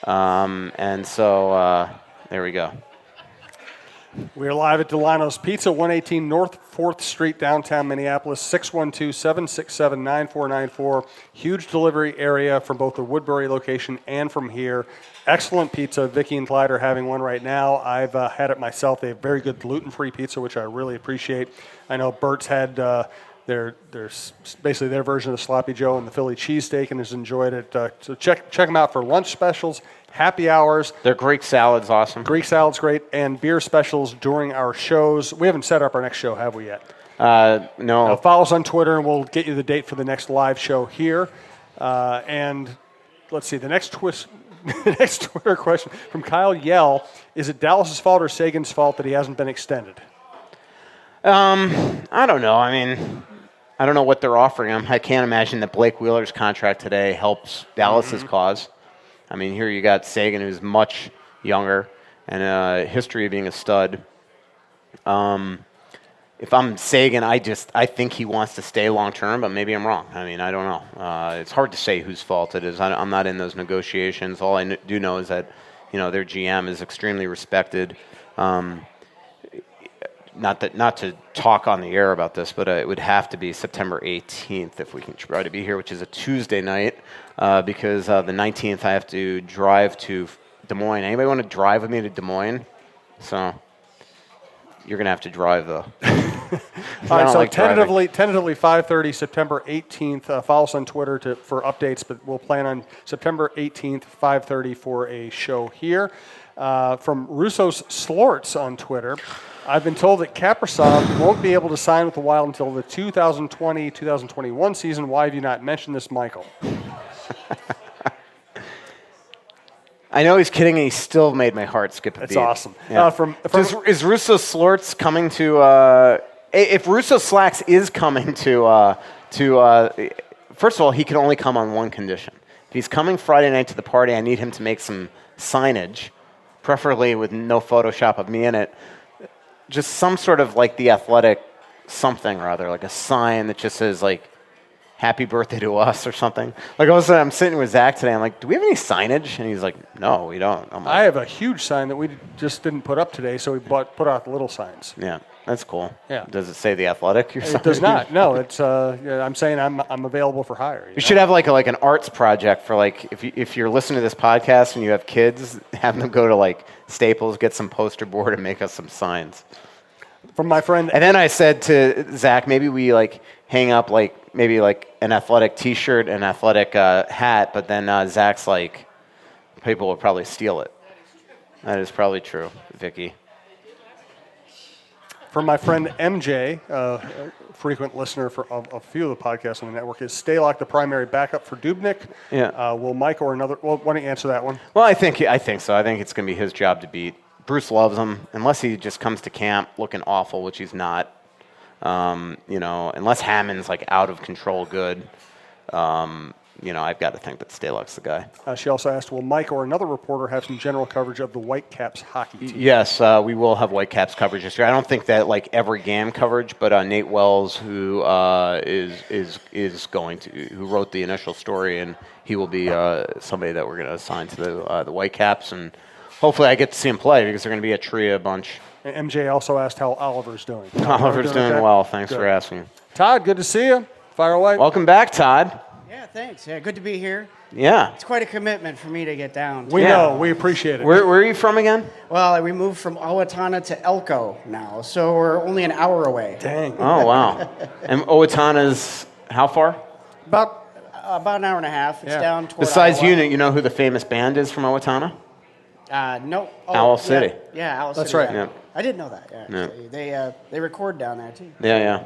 And so there we go. We're live at Dulono's Pizza, 118 North 4th Street, downtown Minneapolis, 612-767-9494. Huge delivery area from both the Woodbury location and from here. Excellent pizza. Vicky and Clyde are having one right now. I've had it myself. They have very good gluten-free pizza, which I really appreciate. I know Bert's had their basically their version of the Sloppy Joe and the Philly cheesesteak and has enjoyed it. So check them out for lunch specials, happy hours. Their Greek salad's awesome. Greek salad's great, and beer specials during our shows. We haven't set up our next show, have we yet? No. Follow us on Twitter, and we'll get you the date for the next live show here. And let's see, the next Twitter question from Kyle Yell: is it Dallas's fault or Sagan's fault that he hasn't been extended? I don't know. I mean, I don't know what they're offering him. I can't imagine that Blake Wheeler's contract today helps Dallas's cause. I mean, here you got Sagan, who's much younger and a history of being a stud. If I'm Sagan, I think he wants to stay long term, but maybe I'm wrong. I mean, I don't know. It's hard to say whose fault it is. I'm not in those negotiations. All I do know is that their GM is extremely respected. Not to talk on the air about this, but it would have to be September 18th if we can try to be here, which is a Tuesday night, because the 19th I have to drive to Des Moines. Anybody want to drive with me to Des Moines? So you're going to have to drive, though. All right, so tentatively 5:30, September 18th. Follow us on Twitter for updates, but we'll plan on September 18th, 5:30 for a show here. From Russo's Slorts on Twitter, I've been told that Kaprizov won't be able to sign with the Wild until the 2020-2021 season. Why have you not mentioned this, Michael? I know he's kidding, and he still made my heart skip a beat. That's awesome. Yeah. Is Russo Slorts coming to? If Russo Slacks is coming to, first of all, he can only come on one condition. If he's coming Friday night to the party, I need him to make some signage, preferably with no Photoshop of me in it. Just some sort of like The Athletic something or other, like a sign that just says like "Happy Birthday to us" or something. Like all of a sudden, I'm sitting with Zach today. I'm like, "Do we have any signage?" And he's like, "No, we don't." I'm like, I have a huge sign that we just didn't put up today, so we put out the little signs. Yeah, that's cool. Yeah. Does it say The Athletic? It does not. No, it's. I'm saying I'm available for hire. You should have like an arts project for like if you're listening to this podcast and you have kids, have them go to like Staples, get some poster board, and make us some signs. From my friend. And then I said to Zach, maybe we like hang up like maybe like an Athletic T-shirt, an Athletic hat, but then Zach's like, people will probably steal it. That is probably true, Vicky. From my friend MJ, a frequent listener for a few of the podcasts on the network, is Stalock the primary backup for Dubnyk? Yeah. Will Mike or another? Well, why don't you answer that one? Well, I think so. I think it's going to be his job to beat. Bruce loves him, unless he just comes to camp looking awful, which he's not. Unless Hammond's like out of control good. I've got to think that Stalock's the guy. She also asked, will Mike or another reporter have some general coverage of the Whitecaps hockey team? Yes, we will have Whitecaps coverage this year. I don't think that like every game coverage, but Nate Wells, who is going to, who wrote the initial story, and he will be somebody that we're going to assign to the Whitecaps, and hopefully I get to see him play because they're going to be a Tria bunch. And MJ also asked how Oliver's doing. Oliver's doing okay? well. Thanks Good. for asking. Todd, good to see you. Fire away. Welcome back, Todd. Yeah, thanks. Yeah, good to be here. Yeah. It's quite a commitment for me to get down. We know. We appreciate it. Where are you from again? Well, we moved from Owatonna to Elko now, so we're only an hour away. Dang. Oh, wow. And Owatonna's how far? About an hour and a half. It's down toward Besides Iowa. you know who the famous band is from Owatonna? No. Oh, Owl City. Yeah, Owl That's City. right. Yeah. I didn't know that. Yeah. Yeah. They record down there too. Yeah.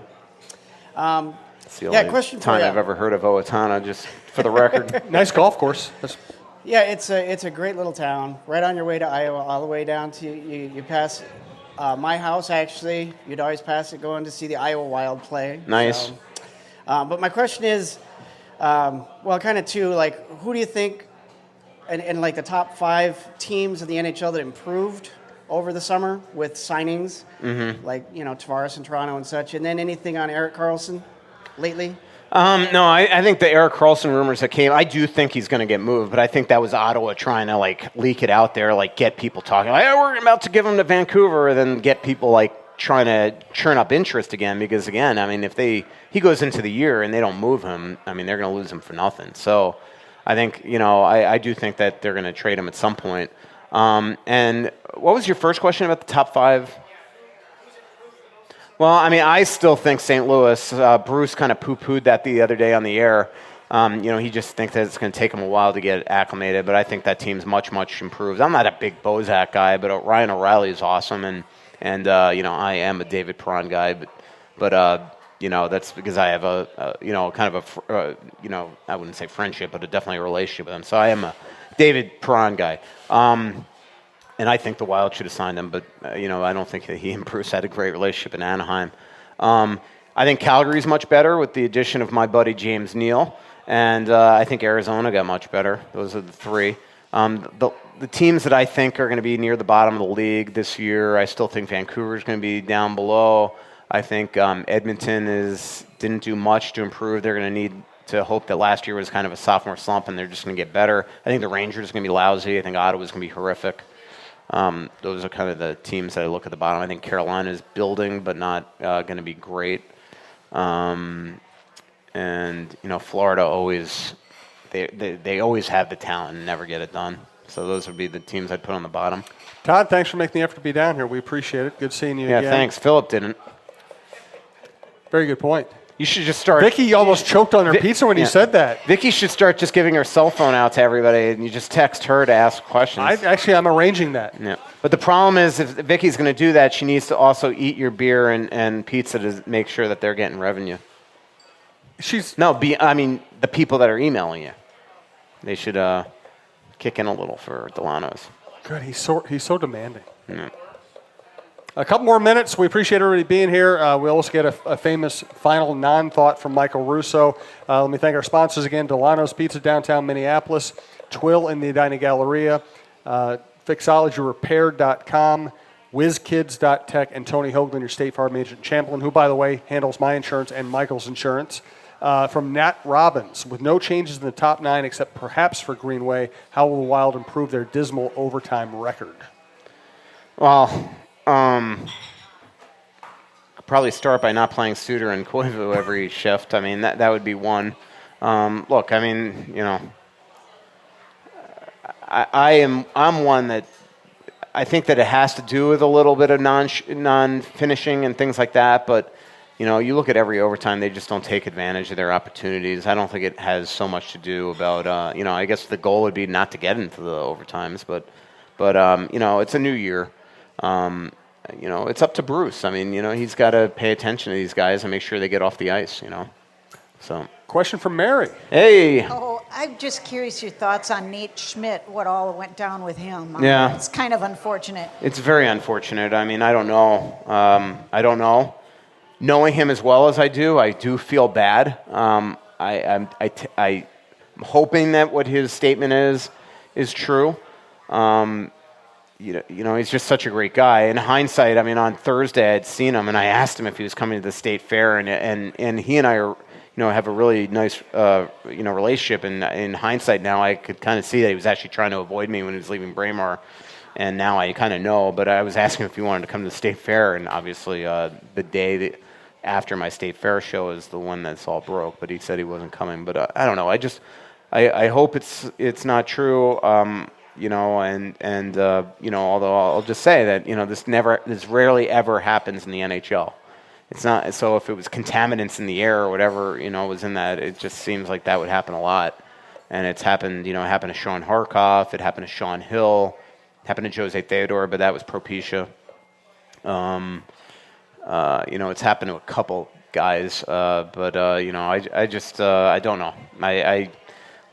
It's the only question for time you. I've ever heard of Owatonna, just for the record. Nice golf course. Yeah, it's a great little town. Right on your way to Iowa, all the way down to you pass my house. Actually, you'd always pass it going to see the Iowa Wild play. Nice. So, but my question is, well, kind of two. Like, who do you think, and like the top 5 teams of the NHL that improved over the summer with signings, like Tavares and Toronto and such, and then anything on Erik Karlsson lately? No, I think the Erik Karlsson rumors that came, I do think he's going to get moved, but I think that was Ottawa trying to leak it out there, get people talking. We're about to give him to Vancouver, and then get people trying to churn up interest again. Because again, if he goes into the year and they don't move him, they're going to lose him for nothing. So I think I do think that they're going to trade him at some point. And what was your first question about the top 5? Well, I still think St. Louis. Bruce kind of poo-pooed that the other day on the air. He just thinks that it's going to take him a while to get acclimated, but I think that team's much, much improved. I'm not a big Bozak guy, but Ryan O'Reilly is awesome, and I am a David Perron guy, but that's because I have I wouldn't say friendship, but definitely a relationship with him. So I am a David Perron guy. And I think the Wild should have signed him, but I don't think that he and Bruce had a great relationship in Anaheim. I think Calgary's much better with the addition of my buddy James Neal, and I think Arizona got much better. Those are the 3. The teams that I think are going to be near the bottom of the league this year, I still think Vancouver's going to be down below. I think Edmonton didn't do much to improve. They're going to need to hope that last year was kind of a sophomore slump, and they're just going to get better. I think the Rangers are going to be lousy. I think Ottawa's going to be horrific. Those are kind of the teams that I look at the bottom. I think Carolina is building, but not going to be great. And Florida always they always have the talent and never get it done. So those would be the teams I'd put on the bottom. Todd, thanks for making the effort to be down here. We appreciate it. Good seeing you again. Yeah, thanks. Philip didn't. Very good point. You should just start. Vicky almost choked on her pizza when you said that. Vicky should start just giving her cell phone out to everybody, and you just text her to ask questions. I'm arranging that. Yeah. But the problem is, if Vicky's going to do that, she needs to also eat your beer and pizza to make sure that they're getting revenue. The people that are emailing you. They should kick in a little for Dulono's. Good. He's so demanding. Yeah. A couple more minutes. We appreciate everybody being here. We also get a famous final non-thought from Michael Russo. Let me thank our sponsors again: Dulono's Pizza, downtown Minneapolis, Twill in the Edina Galleria, Fixologyrepair.com, Whizkids.tech, and Tony Hoaglund, your State Farm agent in Champlin, who, by the way, handles my insurance and Michael's insurance. From Nat Robbins, with no changes in the top 9 except perhaps for Greenway, how will the Wild improve their dismal overtime record? Well, probably start by not playing Suter and Koivu every shift. That would be one. I'm one that I think that it has to do with a little bit of non-finishing and things like that, but you look at every overtime, they just don't take advantage of their opportunities. I don't think it has so much to do about, I guess the goal would be not to get into the overtimes, but it's a new year. It's up to Bruce. He's got to pay attention to these guys and make sure they get off the ice, So. Question from Mary. Hey. Oh, I'm just curious your thoughts on Nate Schmidt, what all went down with him. Yeah. It's kind of unfortunate. It's very unfortunate. I don't know. I don't know. Knowing him as well as I do feel bad. I'm hoping that what his statement is true. He's just such a great guy. In hindsight, on Thursday I'd seen him and I asked him if he was coming to the state fair, and he and I are, have a really nice, relationship. And in hindsight now, I could kind of see that he was actually trying to avoid me when he was leaving Braemar. And now I kind of know, but I was asking if he wanted to come to the state fair, and obviously the day after my state fair show is the one that's all broke. But he said he wasn't coming. But I don't know. I hope it's not true. Although I'll just say that this rarely ever happens in the NHL. It's not so. If it was contaminants in the air or whatever was in that, it just seems like that would happen a lot. And it's happened. It happened to Sean Harkoff. It happened to Sean Hill. It happened to Jose Theodore, but that was Propecia. It's happened to a couple guys. But I don't know.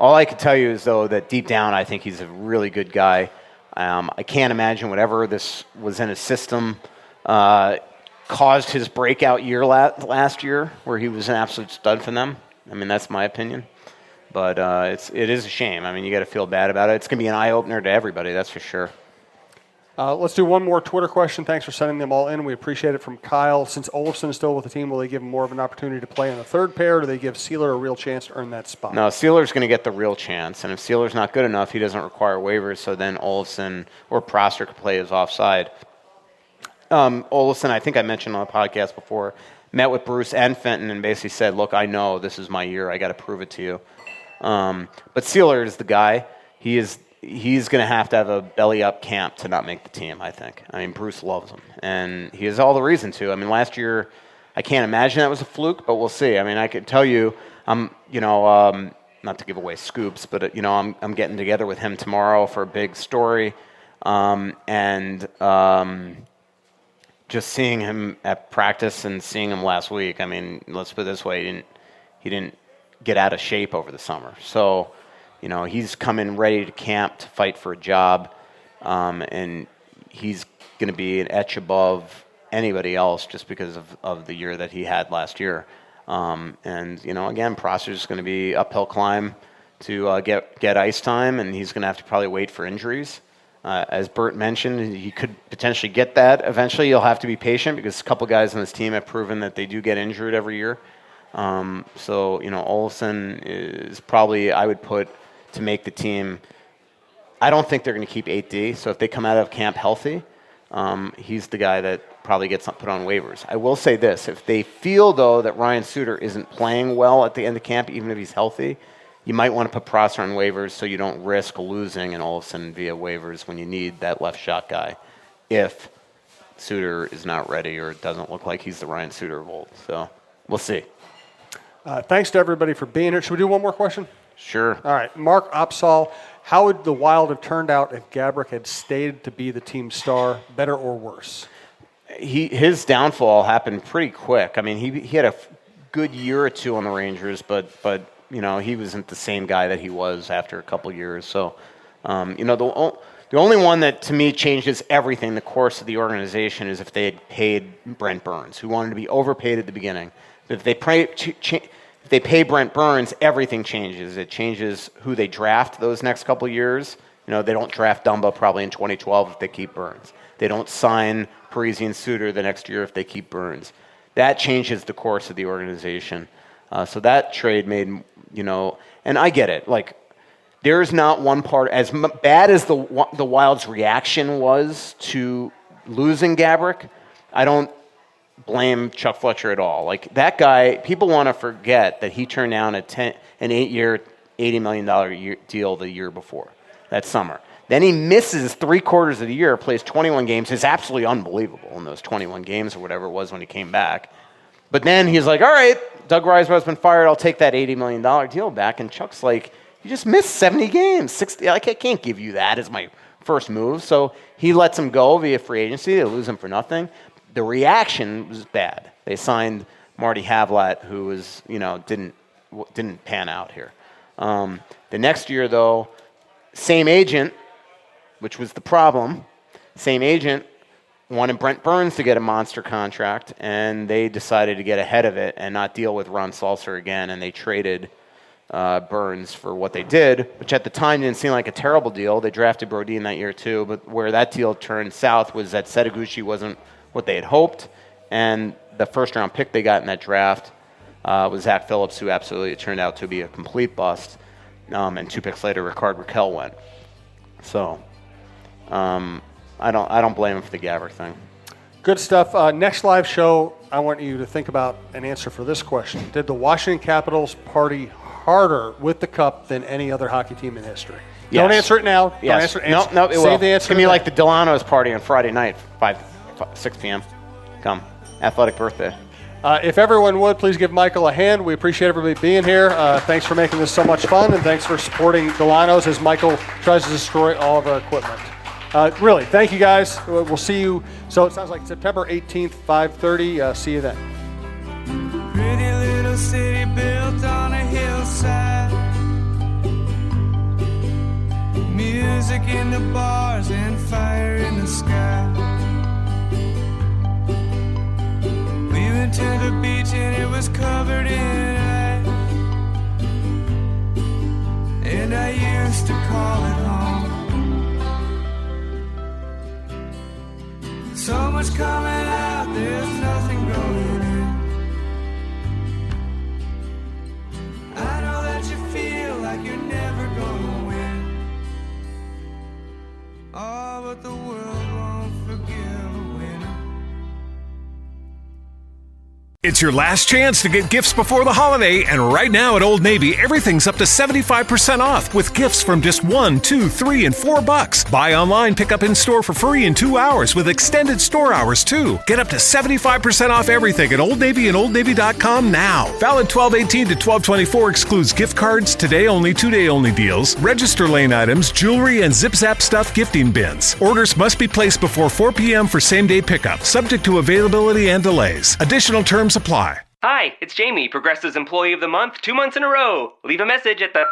All I can tell you is, though, that deep down, I think he's a really good guy. I can't imagine whatever this was in his system caused his breakout year last year, where he was an absolute stud for them. I mean, that's my opinion. But it is a shame. I mean, you got to feel bad about it. It's going to be an eye-opener to everybody, that's for sure. Let's do one more Twitter question. Thanks for sending them all in. We appreciate it from Kyle. Since Olofsson is still with the team, will they give him more of an opportunity to play in the third pair, or do they give Sealer a real chance to earn that spot? No, Sealer's going to get the real chance. And if Sealer's not good enough, he doesn't require waivers, so then Olofsson or Prosser could play his offside. Olofsson, I think I mentioned on the podcast before, met with Bruce and Fenton and basically said, look, I know this is my year. I got to prove it to you. But Sealer is the guy. He's going to have a belly-up camp to not make the team, I think. I mean, Bruce loves him, and he has all the reason to. I mean, last year, I can't imagine that was a fluke, but we'll see. I mean, I can tell you, not to give away scoops, but, I'm getting together with him tomorrow for a big story, just seeing him at practice and seeing him last week, I mean, let's put it this way, he didn't get out of shape over the summer. So, he's coming ready to camp to fight for a job, and he's going to be an etch above anybody else just because of the year that he had last year. Again, Prosser's going to be uphill climb to get ice time, and he's going to have to probably wait for injuries. As Bert mentioned, he could potentially get that. Eventually, you'll have to be patient because a couple guys on this team have proven that they do get injured every year. Olofsson is probably, I would put, to make the team. I don't think they're going to keep 8D, so if they come out of camp healthy, he's the guy that probably gets put on waivers. I will say this. If they feel, though, that Ryan Suter isn't playing well at the end of camp, even if he's healthy, you might want to put Prosser on waivers so you don't risk losing an Olofsson via waivers when you need that left shot guy if Suter is not ready or it doesn't look like he's the Ryan Suter of old. So we'll see. Thanks to everybody for being here. Should we do one more question? Sure. All right. Mark Opsahl, how would the Wild have turned out if Gaborik had stayed to be the team star, better or worse? His downfall happened pretty quick. I mean, he had a good year or two on the Rangers, but he wasn't the same guy that he was after a couple years. So, the only one that to me changes everything, the course of the organization, is if they had paid Brent Burns, who wanted to be overpaid at the beginning. If they pay Brent Burns, everything changes. It changes who they draft those next couple years. They don't draft Dumba probably in 2012 if they keep Burns. They don't sign Parisi and Suter the next year if they keep Burns. That changes the course of the organization. So that trade made, and I get it. Like, there's not one part, as bad as the Wild's reaction was to losing Gaborik, I don't blame Chuck Fletcher at all. Like, that guy, people want to forget that he turned down an 8-year, $80 million deal the year before, that summer. Then he misses 3/4 of the year, plays 21 games. It's absolutely unbelievable in those 21 games or whatever it was when he came back. But then he's like, all right, Doug Riseborough's been fired. I'll take that $80 million deal back. And Chuck's like, you just missed 70 games. 60. I can't give you that as my first move. So he lets him go via free agency. They lose him for nothing. The reaction was bad. They signed Marty Havlat, who was, didn't pan out here. The next year, though, same agent, which was the problem. Same agent wanted Brent Burns to get a monster contract, and they decided to get ahead of it and not deal with Ron Salser again, and they traded Burns for what they did, which at the time didn't seem like a terrible deal. They drafted Brodin that year too, but where that deal turned south was that Setaguchi wasn't what they had hoped, and the first-round pick they got in that draft was Zach Phillips, who absolutely it turned out to be a complete bust, and 2 picks later, Ricard Raquel went. So I don't blame him for the Gaborik thing. Good stuff. Next live show, I want you to think about an answer for this question. Did the Washington Capitals party harder with the cup than any other hockey team in history? Yes. Don't answer it now. Yes. Don't answer it. No, it Save will. the answer. It's going to be like the Dulono's party on Friday night, 6 p.m. Come. Athletic birthday. If everyone would, please give Michael a hand. We appreciate everybody being here. Thanks for making this so much fun, and thanks for supporting Dulono's as Michael tries to destroy all of our equipment. Really, thank you guys. We'll see you. So it sounds like September 18th, 5:30. See you then. Pretty little city built on a hillside. Music in the bars and fire in the sky. We went to the beach and it was covered in ice. And I used to call it home. So much coming out, there's nothing going in. I know that you feel like you're never gonna win. Oh, but the world won't forgive a winner. It's your last chance to get gifts before the holiday, and right now at Old Navy, everything's up to 75% off with gifts from just $1, $2, $3, and $4. Buy online, pick up in store for free in 2 hours with extended store hours too. Get up to 75% off everything at Old Navy and OldNavy.com now. Valid 12/18 to 12/24, excludes gift cards, today only, 2-day only deals, register lane items, jewelry, and Zip Zap stuff gifting bins. Orders must be placed before 4 p.m. for same-day pickup, subject to availability and delays. Additional terms apply. Hi, it's Jamie, Progressive's Employee of the Month, 2 months in a row. Leave a message at the...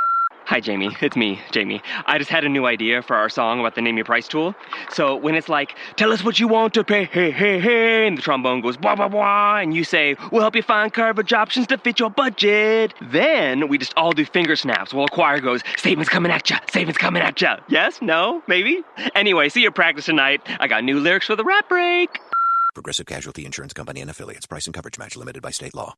Hi, Jamie. It's me, Jamie. I just had a new idea for our song about the Name Your Price tool. So when it's like, tell us what you want to pay, hey, hey, hey, and the trombone goes, blah, blah, blah, and you say, we'll help you find coverage options to fit your budget. Then we just all do finger snaps while a choir goes, savings coming at ya, savings coming at ya. Yes? No? Maybe? Anyway, see your practice tonight. I got new lyrics for the rap break. Progressive Casualty Insurance Company and Affiliates. Price and coverage match limited by state law.